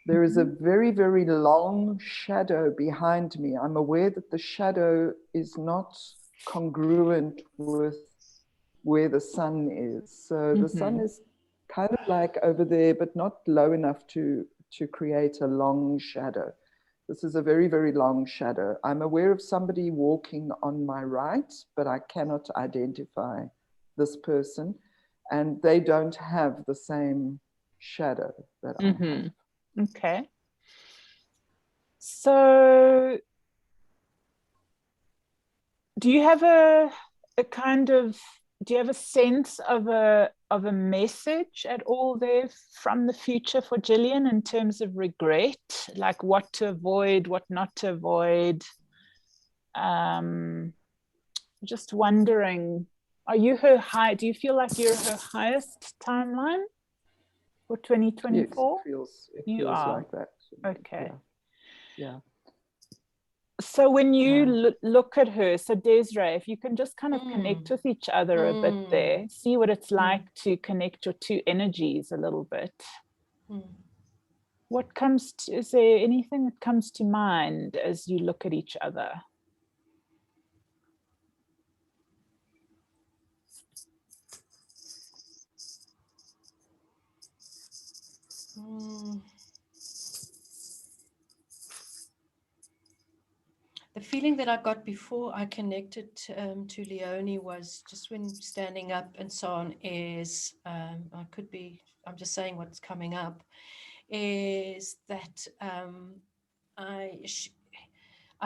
There is a very, very long shadow behind me. I'm aware that the shadow is not congruent with where the sun is. So the sun is kind of like over there, but not low enough to create a long shadow. This is a very, very long shadow. I'm aware of somebody walking on my right, but I cannot identify this person. And they don't have the same shadow that I have. Okay. So do you have a kind of, do you have a sense of a message at all there from the future for Gillian in terms of regret, like what to avoid, what not to avoid? Just wondering, are you her high? Do you feel like you're her highest timeline for 2024? Yes, it You feels are. like that. Okay. Yeah. So when you look at her, so Desiree, if you can just kind of connect with each other a bit there, see what it's like to connect your two energies a little bit. What comes to, is there anything that comes to mind as you look at each other? The feeling that I got before I connected to Leonie was just when standing up and so on is, I'm just saying what's coming up, is that I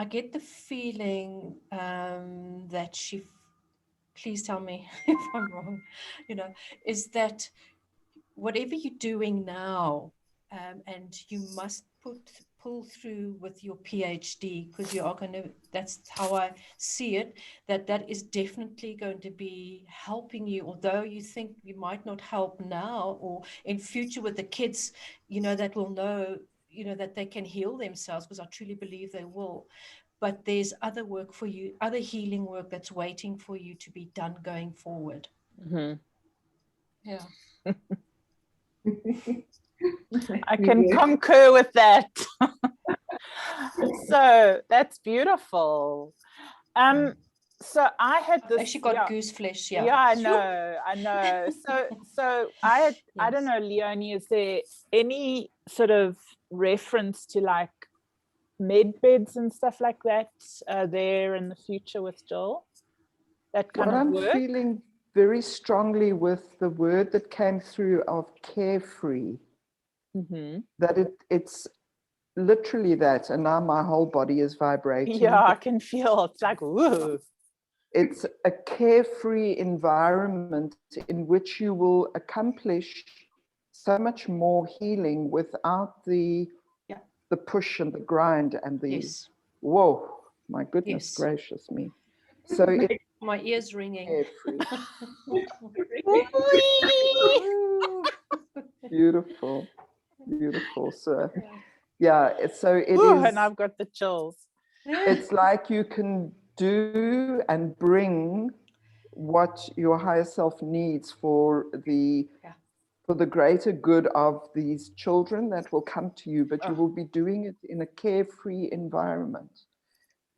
get the feeling that she, please tell me if I'm wrong, is that whatever you're doing now, and you must pull pull through with your PhD, because you are going to, that's how I see it, that is definitely going to be helping you, although you think you might not help now or in future with the kids, you know, that will know, you know, that they can heal themselves, because I truly believe they will. But there's other work for you, other healing work that's waiting for you to be done going forward. Mm-hmm. Yeah. I can concur with that. So that's beautiful. So I had this. Actually got goose flesh. Yeah. Yeah, I know. So I had, yes. I don't know, Leonie, is there any sort of reference to like med beds and stuff like that there in the future with Joel? That kind of work? I'm feeling very strongly with the word that came through of carefree, that it's literally that, and now my whole body is vibrating. Yeah, I can feel it's like, woo. It's a carefree environment in which you will accomplish so much more healing without the push and the grind and the whoa, my goodness gracious me. So it's my ears ringing. Beautiful, beautiful, sir. Yeah, so it is. And I've got the chills. It's like you can do and bring what your higher self needs for the greater good of these children that will come to you, but you will be doing it in a carefree environment.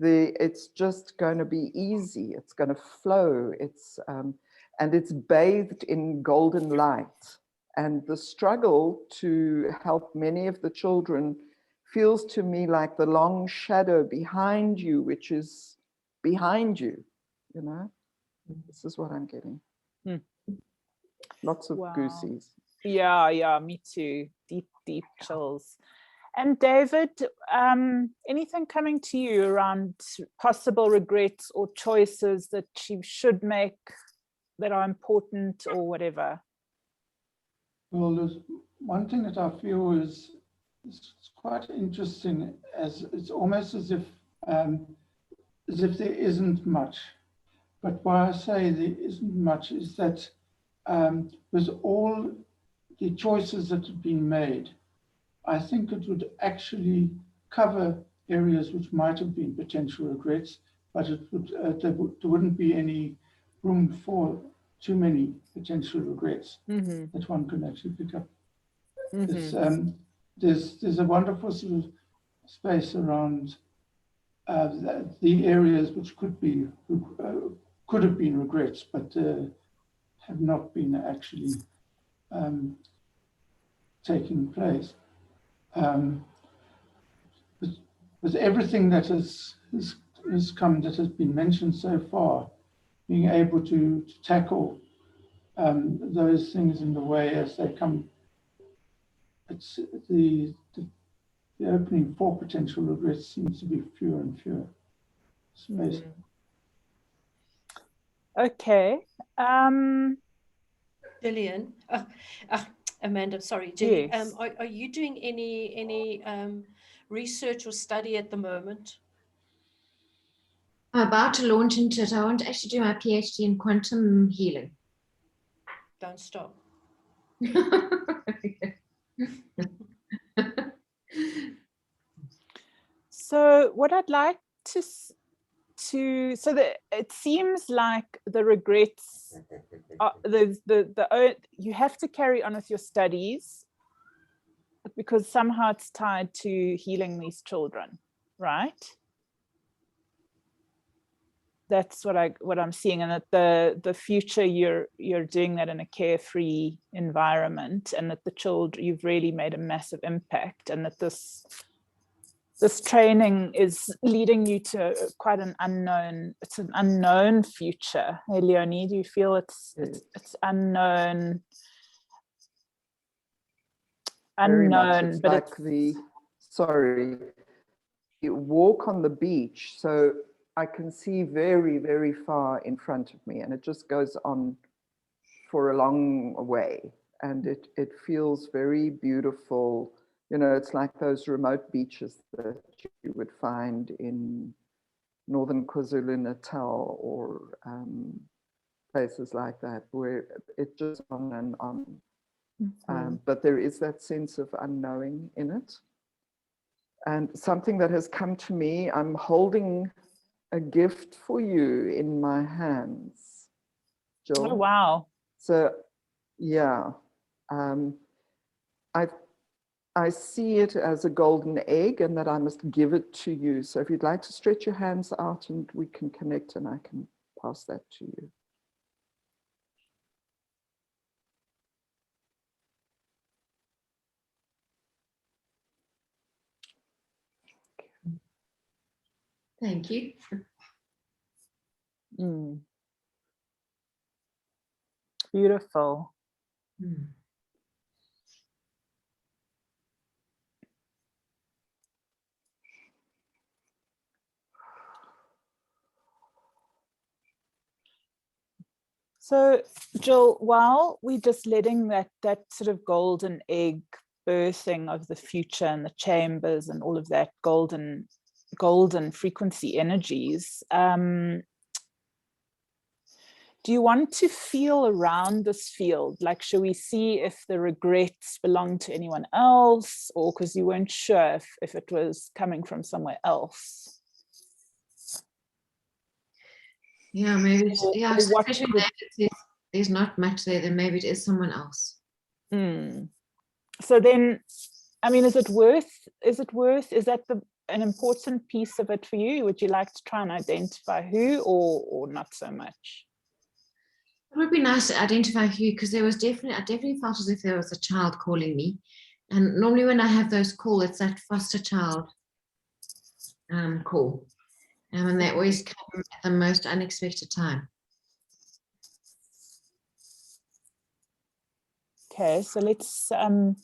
It's just going to be easy. It's going to flow. It's and it's bathed in golden light. And the struggle to help many of the children feels to me like the long shadow behind you, which is behind you, you know. This is what I'm getting. Lots of goosies. Yeah, me too. Deep chills. And David, anything coming to you around possible regrets or choices that you should make that are important or whatever? Well, there's one thing that I feel is quite interesting, as it's almost as if there isn't much. But why I say there isn't much is that with all the choices that have been made, I think it would actually cover areas which might have been potential regrets, but it would there wouldn't be any room for too many potential regrets that one can actually pick up. There's a wonderful sort of space around the areas which could have been regrets, but have not been actually taking place. With everything that has come, that has been mentioned so far, being able to tackle those things in the way as they come, it's the opening for potential regrets seems to be fewer and fewer. Space. Okay. Gillian, Amanda, sorry, Gillian, yes. Are you doing any research or study at the moment? I'm about to launch into it. I want to actually do my PhD in quantum healing. Don't stop. So what I'd like to so that it seems like the regrets are, you have to carry on with your studies because somehow it's tied to healing these children, right? That's what I'm seeing, and that the future you're doing that in a carefree environment, and that the children, you've really made a massive impact, and that this training is leading you to quite an unknown future. Hey, Leonie, do you feel it's unknown? It's but like you walk on the beach, so I can see very, very far in front of me, and it just goes on for a long way, and it feels very beautiful You know, it's like those remote beaches that you would find in northern KwaZulu-Natal or places like that, where it just on and on. But there is that sense of unknowing in it. And something that has come to me, I'm holding a gift for you in my hands, Jill. Oh, wow. So, yeah, I see it as a golden egg and that I must give it to you. So if you'd like to stretch your hands out and we can connect and I can pass that to you. Thank you. Beautiful. So, Jill, while we're just letting that sort of golden egg birthing of the future and the chambers and all of that golden frequency energies, do you want to feel around this field? Like, should we see if the regrets belong to anyone else, or because you weren't sure if it was coming from somewhere else? Yeah, maybe. Yeah, Or especially if there's not much there, then maybe it is someone else. So then, I mean, is that an important piece of it for you? Would you like to try and identify who, or not so much? It would be nice to identify who, because I definitely felt as if there was a child calling me. And normally when I have those calls, it's that foster child call. And they always come at the most unexpected time. Okay, so let's, we're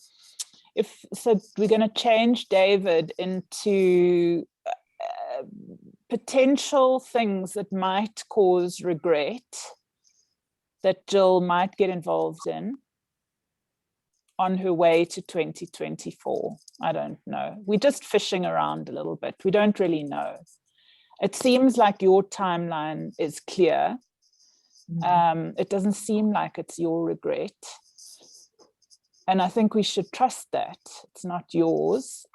going to change David into potential things that might cause regret that Jill might get involved in on her way to 2024. I don't know. We're just fishing around a little bit. We don't really know. It seems like your timeline is clear. It doesn't seem like it's your regret. And I think we should trust that. It's not yours.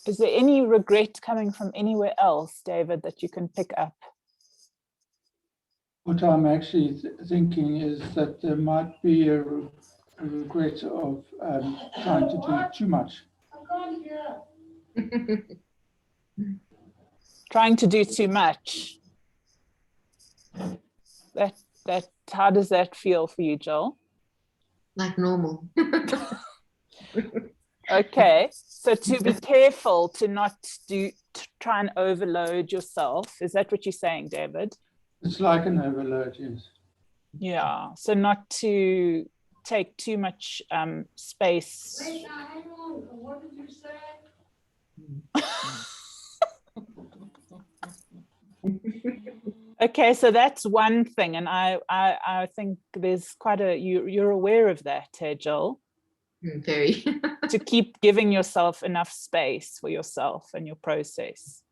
Is there any regret coming from anywhere else, David, that you can pick up? What I'm actually thinking is that there might be a regret of trying to do too much. Trying to do too much. How does that feel for you, Jill? Like normal. Okay, so to be careful to try and overload yourself. Is that what you're saying, David? It's like an overload, yes. Yeah, so not to take too much space. Wait, hang on. What did you say? Okay, so that's one thing, and I think there's quite you're aware of that, hey, Jill? Very. To keep giving yourself enough space for yourself and your process.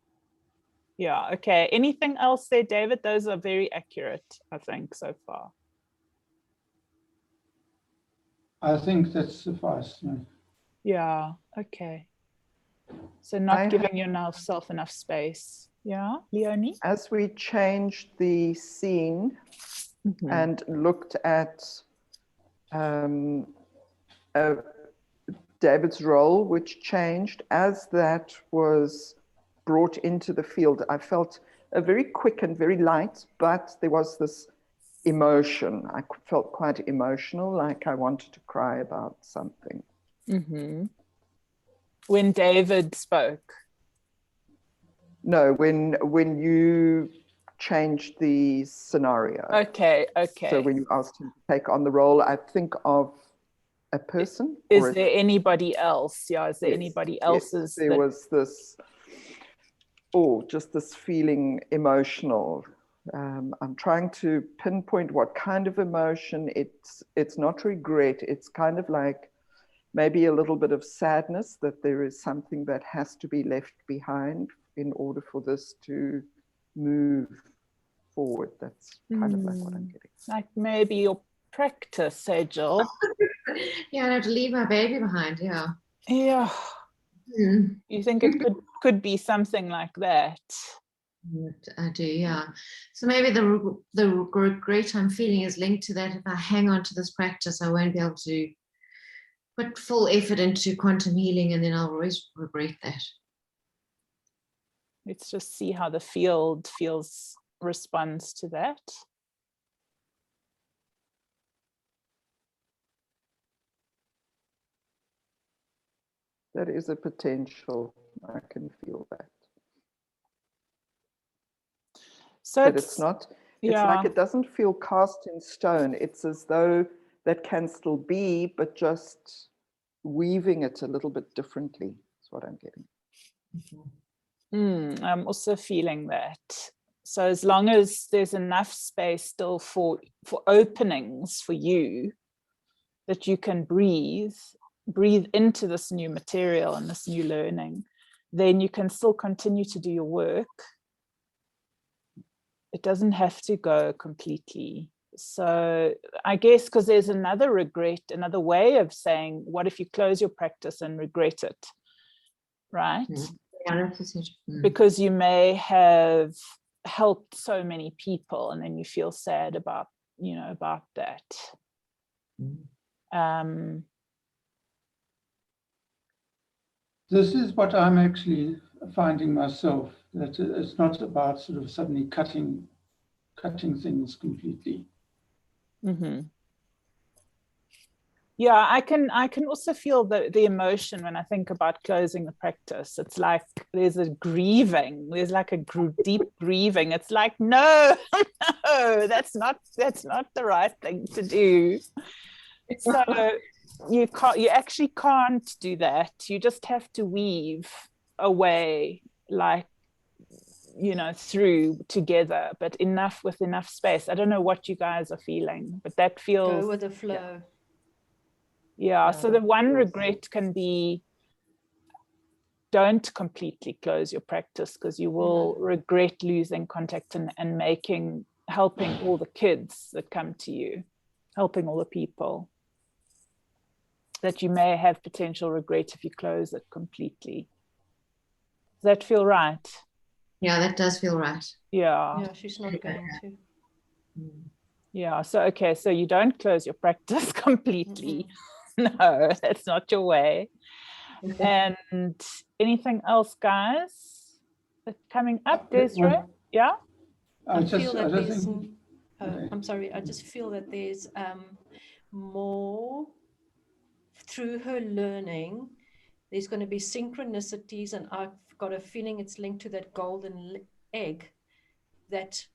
Yeah, okay. Anything else there, David? Those are very accurate, I think, so far. I think that suffices. Yeah, okay. So not giving yourself enough space. Yeah, Leonie? As we changed the scene and looked at David's role, which changed, as that was brought into the field, I felt a very quick and very light, but there was this emotion. I felt quite emotional, like I wanted to cry about something. When David spoke? No, when you changed the scenario. Okay. So when you asked him to take on the role, I think of a person. Is there anybody else? Yeah, is there anybody else's? Yes, there was this oh, just this feeling emotional. I'm trying to pinpoint what kind of emotion. It's not regret. It's kind of like maybe a little bit of sadness that there is something that has to be left behind in order for this to move forward. That's kind of like what I'm getting. Like maybe your practice, Sejal. Yeah, I have to leave my baby behind. Yeah. Yeah. You think it could be something like that? I do, yeah. So maybe the regret I'm feeling is linked to that. If I hang on to this practice, I won't be able to put full effort into quantum healing, and then I'll always regret that. Let's just see how the field responds to that. That is a potential. I can feel that. So but it's not, it's like it doesn't feel cast in stone. It's as though that can still be, but just weaving it a little bit differently is what I'm getting. I'm also feeling that. So as long as there's enough space still for openings for you, that you can breathe into this new material and this new learning, then you can still continue to do your work. It doesn't have to go completely. So I guess because there's another regret, another way of saying, what if you close your practice and regret it, right? Yeah, that's it. Because you may have helped so many people and then you feel sad about, about that. This is what I'm actually finding myself, that it's not about sort of suddenly cutting things completely. Yeah, I can also feel the emotion when I think about closing the practice. It's like there's a grieving, there's like a deep grieving. It's like, no, no, that's not the right thing to do. So you actually can't do that. You just have to weave away, like, through together, but with enough space. I don't know what you guys are feeling, but that feels, go with the flow. Yeah. So the one regret can be, don't completely close your practice, because you will regret losing contact and helping all the kids that come to you, helping all the people, that you may have potential regret if you close it completely. Does that feel right? Yeah, that does feel right. Yeah, she's not going to. Yeah, so okay, so you don't close your practice completely. No, that's not your way. And anything else, guys, that's coming up? Desiree? Yeah? I'm sorry, I just feel that there's more through her learning. There's going to be synchronicities, and I've got a feeling it's linked to that golden egg, that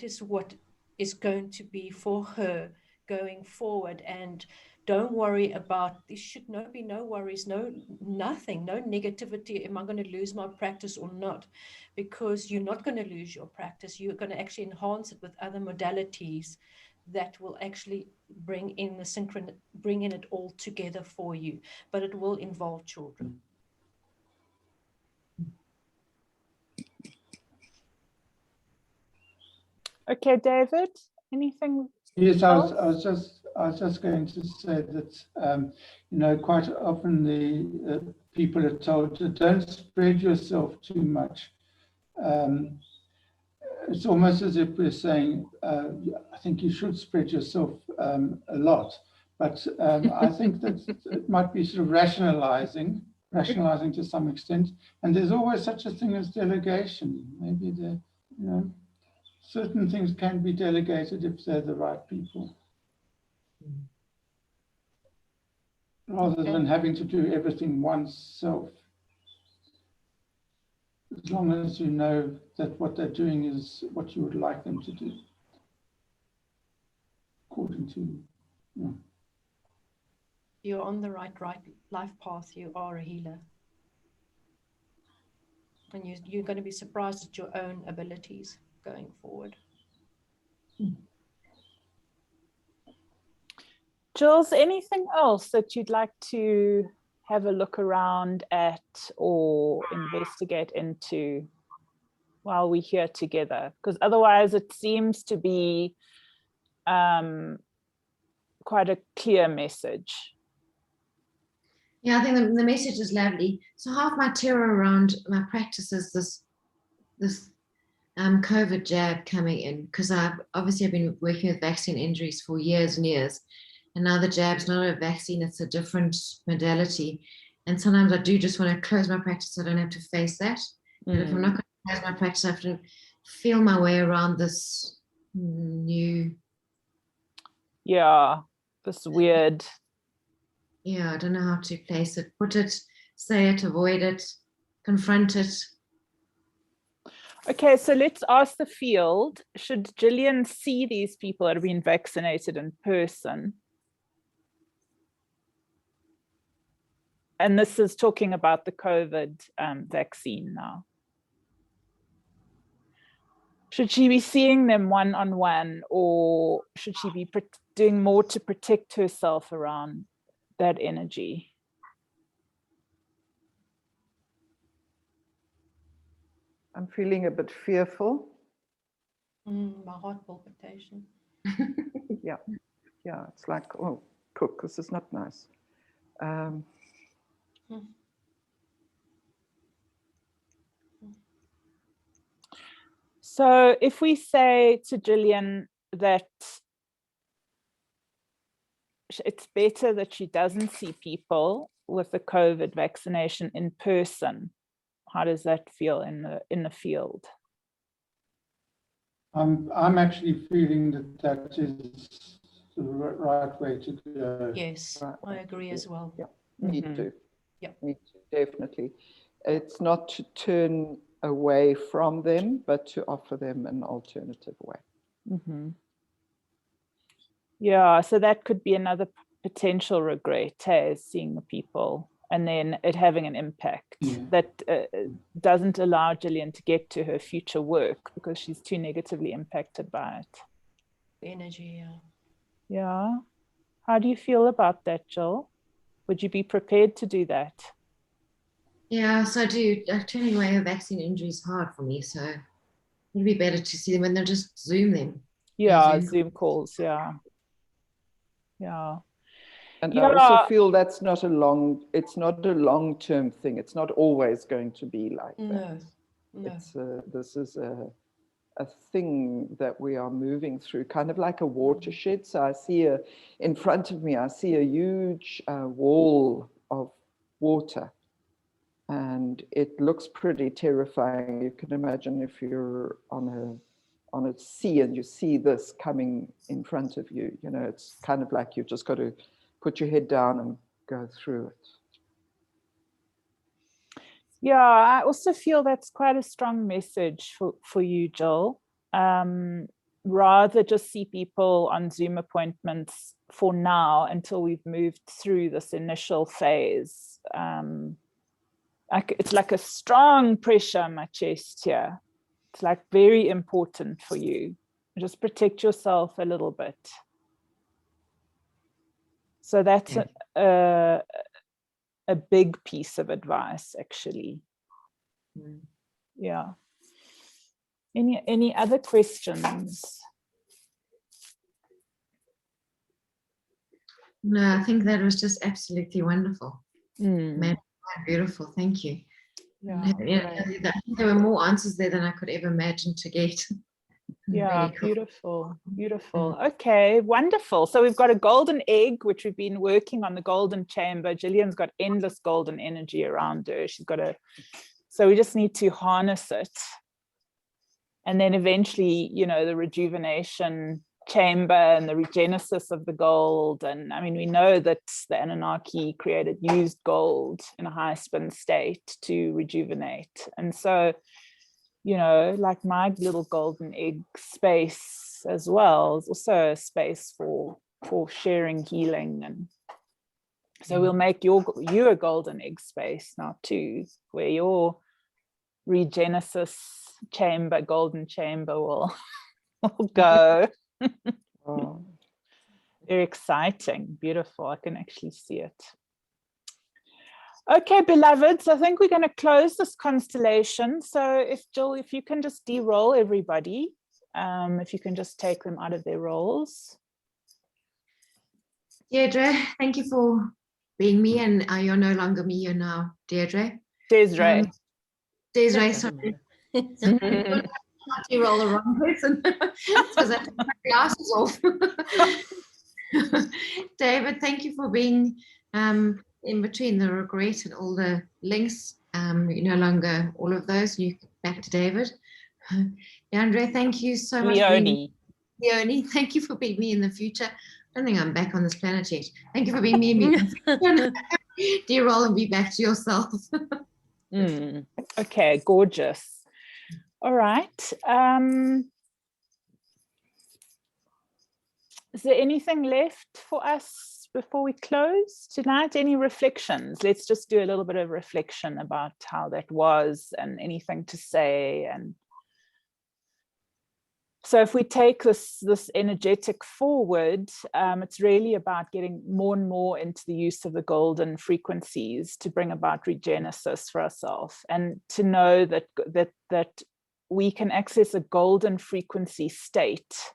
is what is going to be for her going forward. And don't worry about, there should be no worries, nothing, no negativity. Am I going to lose my practice or not? Because you're not going to lose your practice. You're going to actually enhance it with other modalities that will actually bring in it all together for you. But it will involve children. Okay, David, anything? Yes, I was just going to say that quite often the people are told to don't spread yourself too much. It's almost as if we're saying, I think you should spread yourself a lot, but I think that it might be sort of rationalizing to some extent. And there's always such a thing as delegation. Maybe certain things can be delegated if they're the right people, rather than having to do everything oneself. As long as you know that what they're doing is what you would like them to do, according to. You're on the right life path. You are a healer. And you're going to be surprised at your own abilities going forward. Jules, anything else that you'd like to have a look around at or investigate into while we're here together? Because otherwise it seems to be quite a clear message. Yeah, I think the message is lovely. So half my terror around my practice is this COVID jab coming in, because I've been working with vaccine injuries for years and years, and now the jab's not a vaccine, it's a different modality. And sometimes I do just want to close my practice so I don't have to face that. But if I'm not going to close my practice, I have to feel my way around this new. Yeah, this weird. Yeah, I don't know how to place it, put it, say it, avoid it, confront it. Okay, so let's ask the field, should Gillian see these people that have been vaccinated in person? And this is talking about the COVID vaccine now. Should she be seeing them one-on-one, or should she be doing more to protect herself around that energy? I'm feeling a bit fearful. My heart palpitation. Yeah, it's like, oh, cook, this is not nice. So if we say to Gillian that it's better that she doesn't see people with the COVID vaccination in person, how does that feel in the field? I'm actually feeling that is the right way to go. Yes, I agree as well. Yeah, me too. Yeah, me too, definitely. It's not to turn away from them, but to offer them an alternative way. Yeah, so that could be another potential regret, seeing the people and then it having an impact that doesn't allow Gillian to get to her future work because she's too negatively impacted by it. The energy, yeah. Yeah. How do you feel about that, Jill? Would you be prepared to do that? Yeah, so I do. Turning away a vaccine injury is hard for me, so it'd be better to see them when they're just Zoom them. Yeah, Zoom calls, yeah. Yeah. And I also feel that's not it's not a long-term thing. It's not always going to be like that. No. This is a thing that we are moving through, kind of like a watershed. So I see in front of me, I see a huge wall of water. And it looks pretty terrifying. You can imagine if you're on a sea and you see this coming in front of you, you know, it's kind of like you've just got to put your head down and go through it. Yeah, I also feel that's quite a strong message for you, Jill. Rather just see people on Zoom appointments for now until we've moved through this initial phase. It's like a strong pressure on my chest here. It's like very important for you. Just protect yourself a little bit. So that's a big piece of advice, actually. Yeah. Any other questions? No, I think that was just absolutely wonderful. Beautiful, thank you. Yeah, there were more answers there than I could ever imagine to get. Yeah, really cool. Beautiful. Okay, wonderful. So we've got a golden egg, which we've been working on, the golden chamber. Gillian's got endless golden energy around her. So we just need to harness it. And then eventually, you know, the rejuvenation chamber and the regenesis of the gold. And I mean, we know that the Anunnaki used gold in a high spin state to rejuvenate. And so, you know, like my little golden egg space as well is also a space for sharing healing. And so we'll make you a golden egg space now too, where your Regenesis chamber, golden chamber will go. Oh. Very exciting, beautiful. I can actually see it. Okay, beloveds, I think we're going to close this constellation. So if Jill, if you can just de-roll everybody, if you can just take them out of their roles. Deirdre, thank you for being me, and you're no longer me, you're now Deirdre. Desiree. Desiree, sorry. You roll the wrong person because I took my glasses off. David, thank you for being in between the regret and all the links. You're no longer all of those. You back to David. Andre, thank you so much. Leonie, thank you for being me in the future. I don't think I'm back on this planet yet. Thank you for being me in the future. Dear roll and be back to yourself. Okay, gorgeous. All right. Is there anything left for us before we close tonight? Any reflections? Let's just do a little bit of reflection about how that was and anything to say. And so if we take this energetic forward, it's really about getting more and more into the use of the golden frequencies to bring about regenesis for ourselves, and to know that we can access a golden frequency state.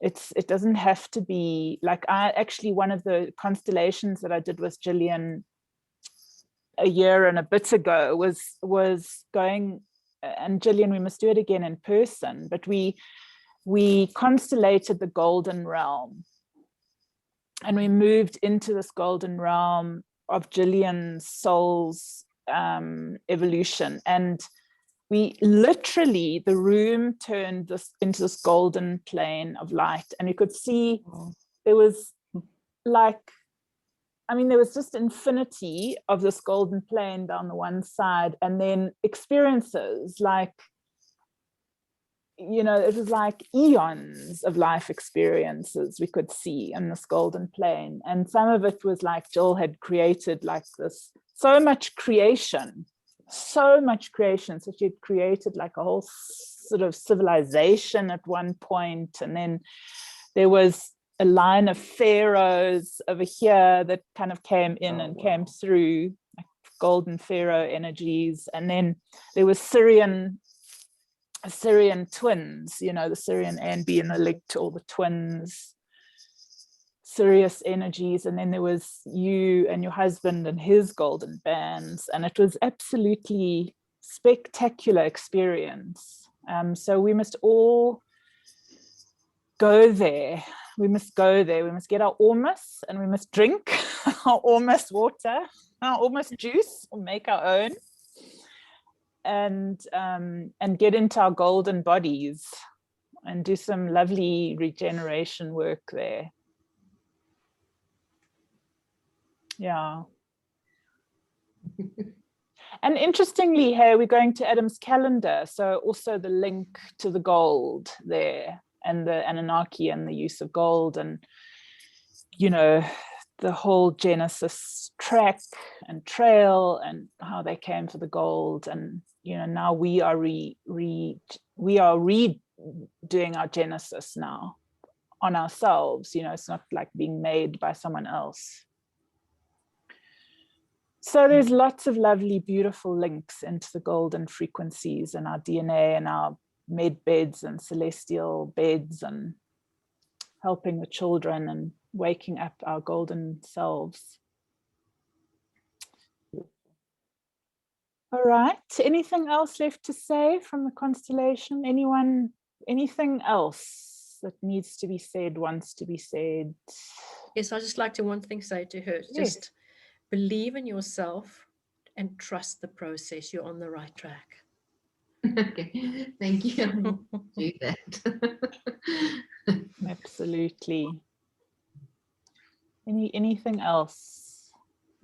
It doesn't have to be like, one of the constellations that I did with Gillian a year and a bit ago was going, and Gillian, we must do it again in person, but we constellated the golden realm, and we moved into this golden realm of Gillian's soul's evolution. And we literally, the room turned into this golden plane of light, and you could see there was there was just infinity of this golden plane down the one side, and then experiences like, it was like eons of life experiences we could see in this golden plane. And some of it was like Jill had created like this, so much creation. So she had created like a whole sort of civilization at one point, and then there was a line of pharaohs over here that kind of came in and came through, like golden pharaoh energies. And then there was Syrian twins, the Syrian A and B, and the link to all the twins, Sirius energies. And then there was you and your husband and his golden bands, and it was absolutely spectacular experience. So we must all go there. We must get our ormus, and we must drink our ormus water, our ormus juice, or make our own, and get into our golden bodies and do some lovely regeneration work there. Yeah. And interestingly, here we're going to Adam's calendar, so also the link to the gold there, and the Anunnaki and the use of gold, and the whole Genesis track and trail and how they came for the gold. And now we are redoing our Genesis now on ourselves. It's not like being made by someone else. So there's lots of lovely, beautiful links into the golden frequencies and our DNA and our med beds and celestial beds, and helping the children and waking up our golden selves. All right, anything else left to say from the constellation? Anyone, anything else that needs to be said, wants to be said? Yes, I just like to one thing say to her, Yes. just believe in yourself and trust the process. You're on the right track. Okay, thank you. I'll do that. Absolutely. Anything else?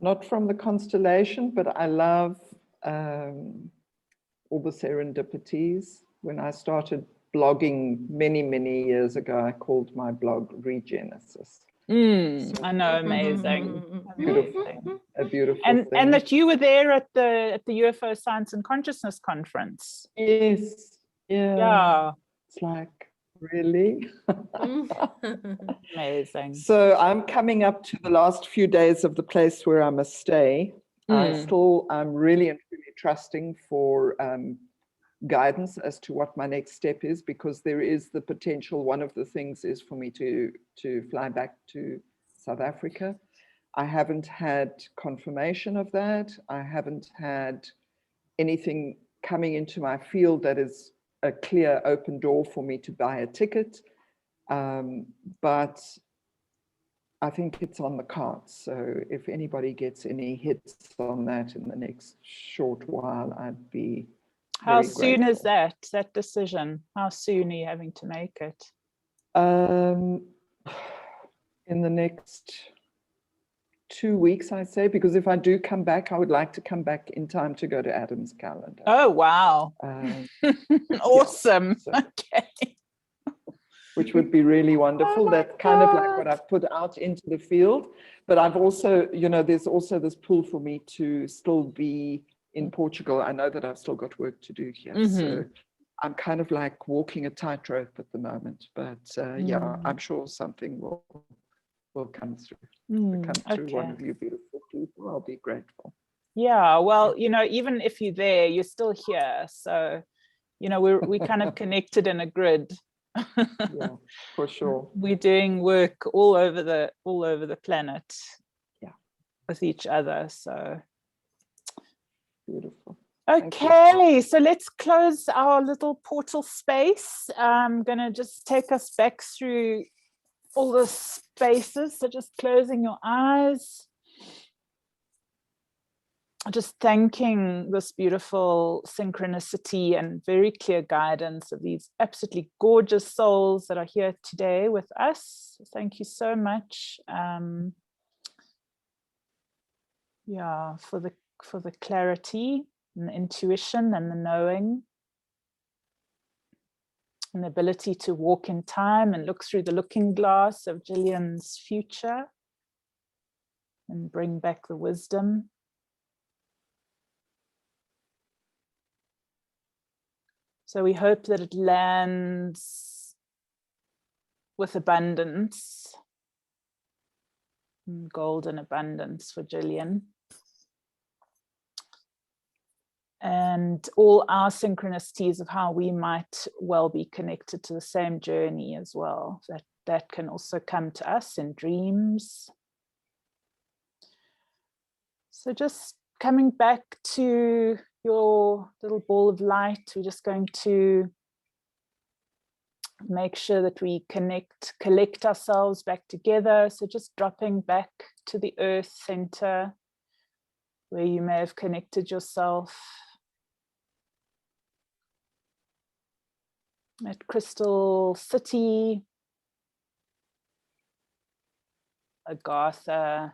Not from the constellation, but I love all the serendipities. When I started blogging many, many years ago, I called my blog Regenesis. So I know, amazing. beautiful, a beautiful And thing. that you were there at the UFO Science and Consciousness Conference. Yes, Yeah, it's like, really? amazing. So I'm coming up to the last few days of the place where I must stay. I'm really and truly trusting for guidance as to what my next step is, because there is the potential. One of the things is for me to fly back to South Africa. I haven't had confirmation of that. I haven't had anything coming into my field that is a clear open door for me to buy a ticket. But I think it's on the cards. So if anybody gets any hits on that in the next short while, I'd be How very soon is grateful. that decision? How soon are you having to make it? In the next 2 weeks, I say, because if I do come back, I would like to come back in time to go to Adam's calendar. Oh, wow. Awesome. So, okay. which would be really wonderful. That's kind of like what I've put out into the field. But I've also, there's also this pull for me to still be in Portugal. I know that I've still got work to do here. So I'm kind of like walking a tightrope at the moment. But yeah, I'm sure something will come through. Come through one of you beautiful people. I'll be grateful. Yeah, well, even if you're there, you're still here. So, we kind of connected in a grid. Yeah, for sure. We're doing work all over the planet. Yeah, with each other. So beautiful. Okay, so let's close our little portal space. I'm gonna just take us back through all the spaces. So just closing your eyes. Just thanking this beautiful synchronicity and very clear guidance of these absolutely gorgeous souls that are here today with us. Thank you so much. Yeah, for the clarity and the intuition and the knowing and the ability to walk in time and look through the looking glass of Gillian's future and bring back the wisdom. So we hope that it lands with abundance, golden abundance for Gillian. And all our synchronicities of how we might well be connected to the same journey as well. That can also come to us in dreams. So just coming back to your little ball of light, we're just going to make sure that we collect ourselves back together. So just dropping back to the earth center where you may have connected yourself. At Crystal City, Agartha.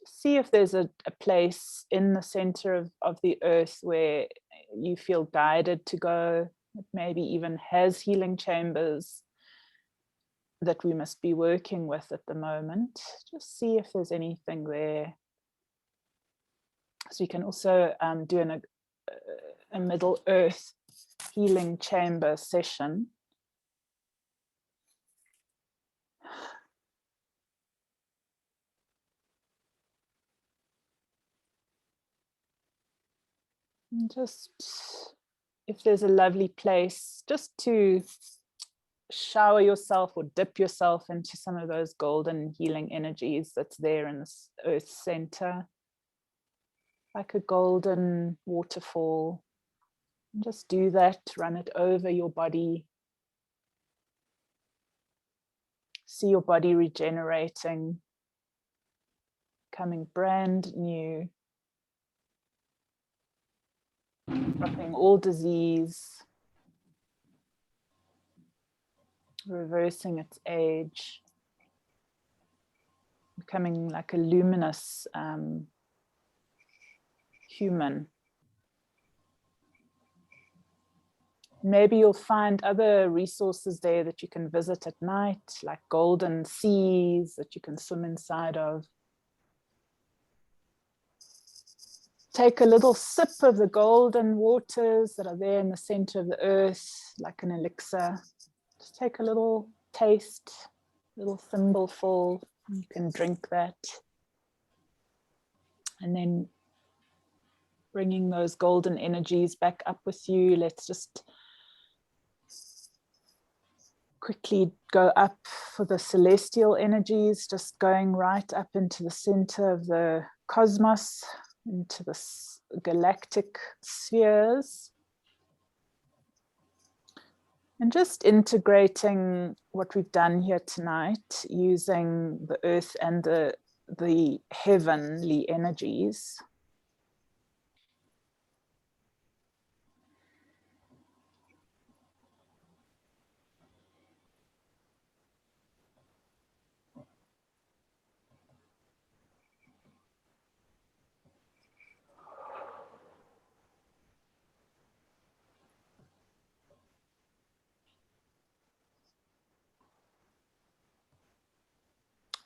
See if there's a place in the center of the earth where you feel guided to go. It maybe even has healing chambers that we must be working with at the moment. Just see if there's anything there. So you can also do a Middle Earth healing chamber session. And just if there's a lovely place just to shower yourself or dip yourself into some of those golden healing energies that's there in this earth center, like a golden waterfall. And just do that, run it over your body. See your body regenerating, becoming brand new, dropping all disease, reversing its age, becoming like a luminous human. Maybe you'll find other resources there that you can visit at night, like golden seas that you can swim inside of. Take a little sip of the golden waters that are there in the center of the earth, like an elixir. Just take a little taste, a little thimbleful. You can drink that. And then bringing those golden energies back up with you. Let's just quickly go up for the celestial energies, just going right up into the center of the cosmos, into the galactic spheres. And just integrating what we've done here tonight, using the earth and the heavenly energies.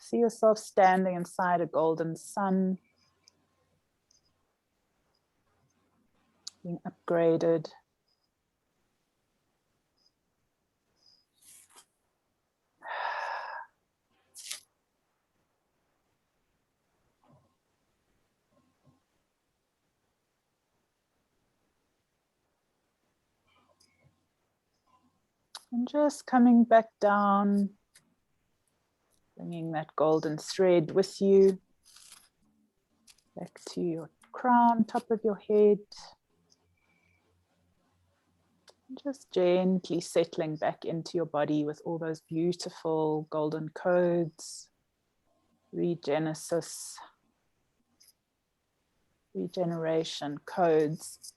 See yourself standing inside a golden sun, being upgraded. And just coming back down, bringing that golden thread with you back to your crown, top of your head. Just gently settling back into your body with all those beautiful golden codes, regenesis, regeneration codes.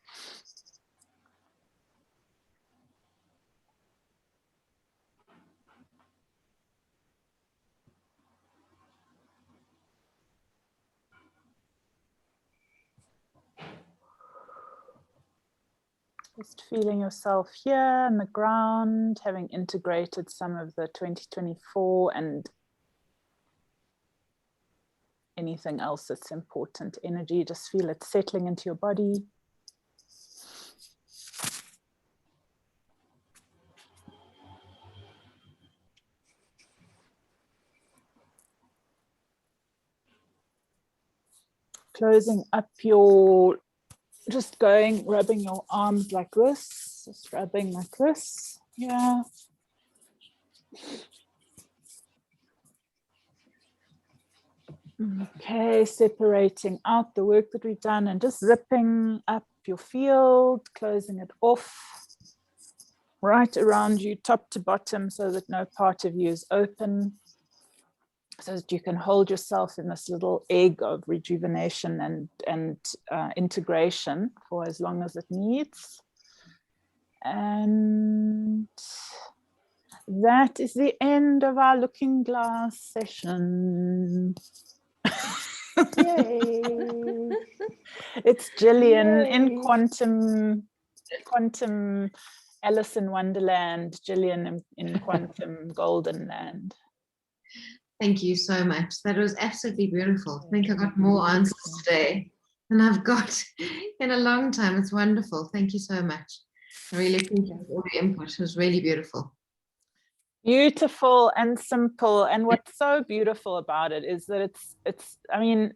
Just feeling yourself here on the ground, having integrated some of the 2024 and anything else that's important energy. Just feel it settling into your body. Closing up your, just going, rubbing your arms like this, just rubbing like this, yeah. Okay, separating out the work that we've done and just zipping up your field, closing it off, right around you, top to bottom, so that no part of you is open, so that you can hold yourself in this little egg of rejuvenation and integration for as long as it needs. And that is the end of our Looking Glass session. Yay! It's Gillian. Yay. In quantum Alice in Wonderland, Gillian in quantum golden land. Thank you so much. That was absolutely beautiful. I think I got more answers today than I've got in a long time. It's wonderful. Thank you so much. I really appreciate all the input. It was really beautiful. Beautiful and simple. And what's so beautiful about it is that it's I mean,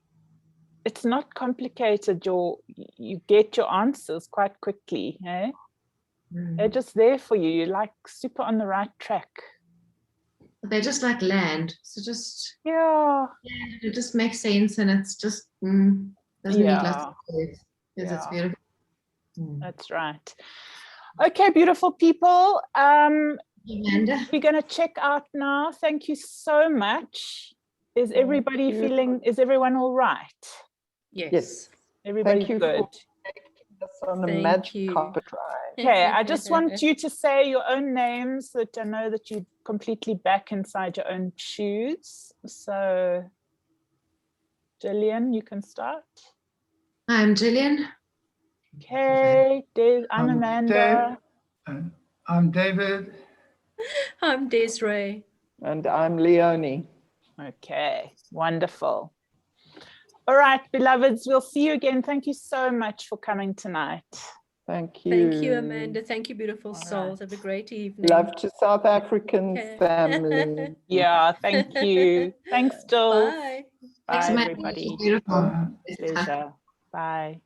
it's not complicated. You get your answers quite quickly, eh? They're just there for you. You're like super on the right track. They're just like land. So just it just makes sense, and it's just doesn't need lots of words. It's beautiful. That's right. Okay, beautiful people. Amanda, we're going to check out now. Thank you so much. Is everybody feeling? Is everyone all right? Yes. Everybody's good. Thank you on the magic carpet ride. Okay, I just want you to say your own names so that I know that you're completely back inside your own shoes. So, Gillian, you can start. I'm Gillian. Okay, I'm Amanda. I'm David. I'm Desiree. And I'm Leonie. Okay, wonderful. All right, beloveds, we'll see you again. Thank you so much for coming tonight. Thank you. Thank you, Amanda. Thank you, beautiful souls. Have a great evening. Love to South African Okay. family. Yeah, thank you. Thanks, Jill. Bye. Bye, Thanks, Amanda. everybody. Beautiful. Uh, Pleasure. Bye.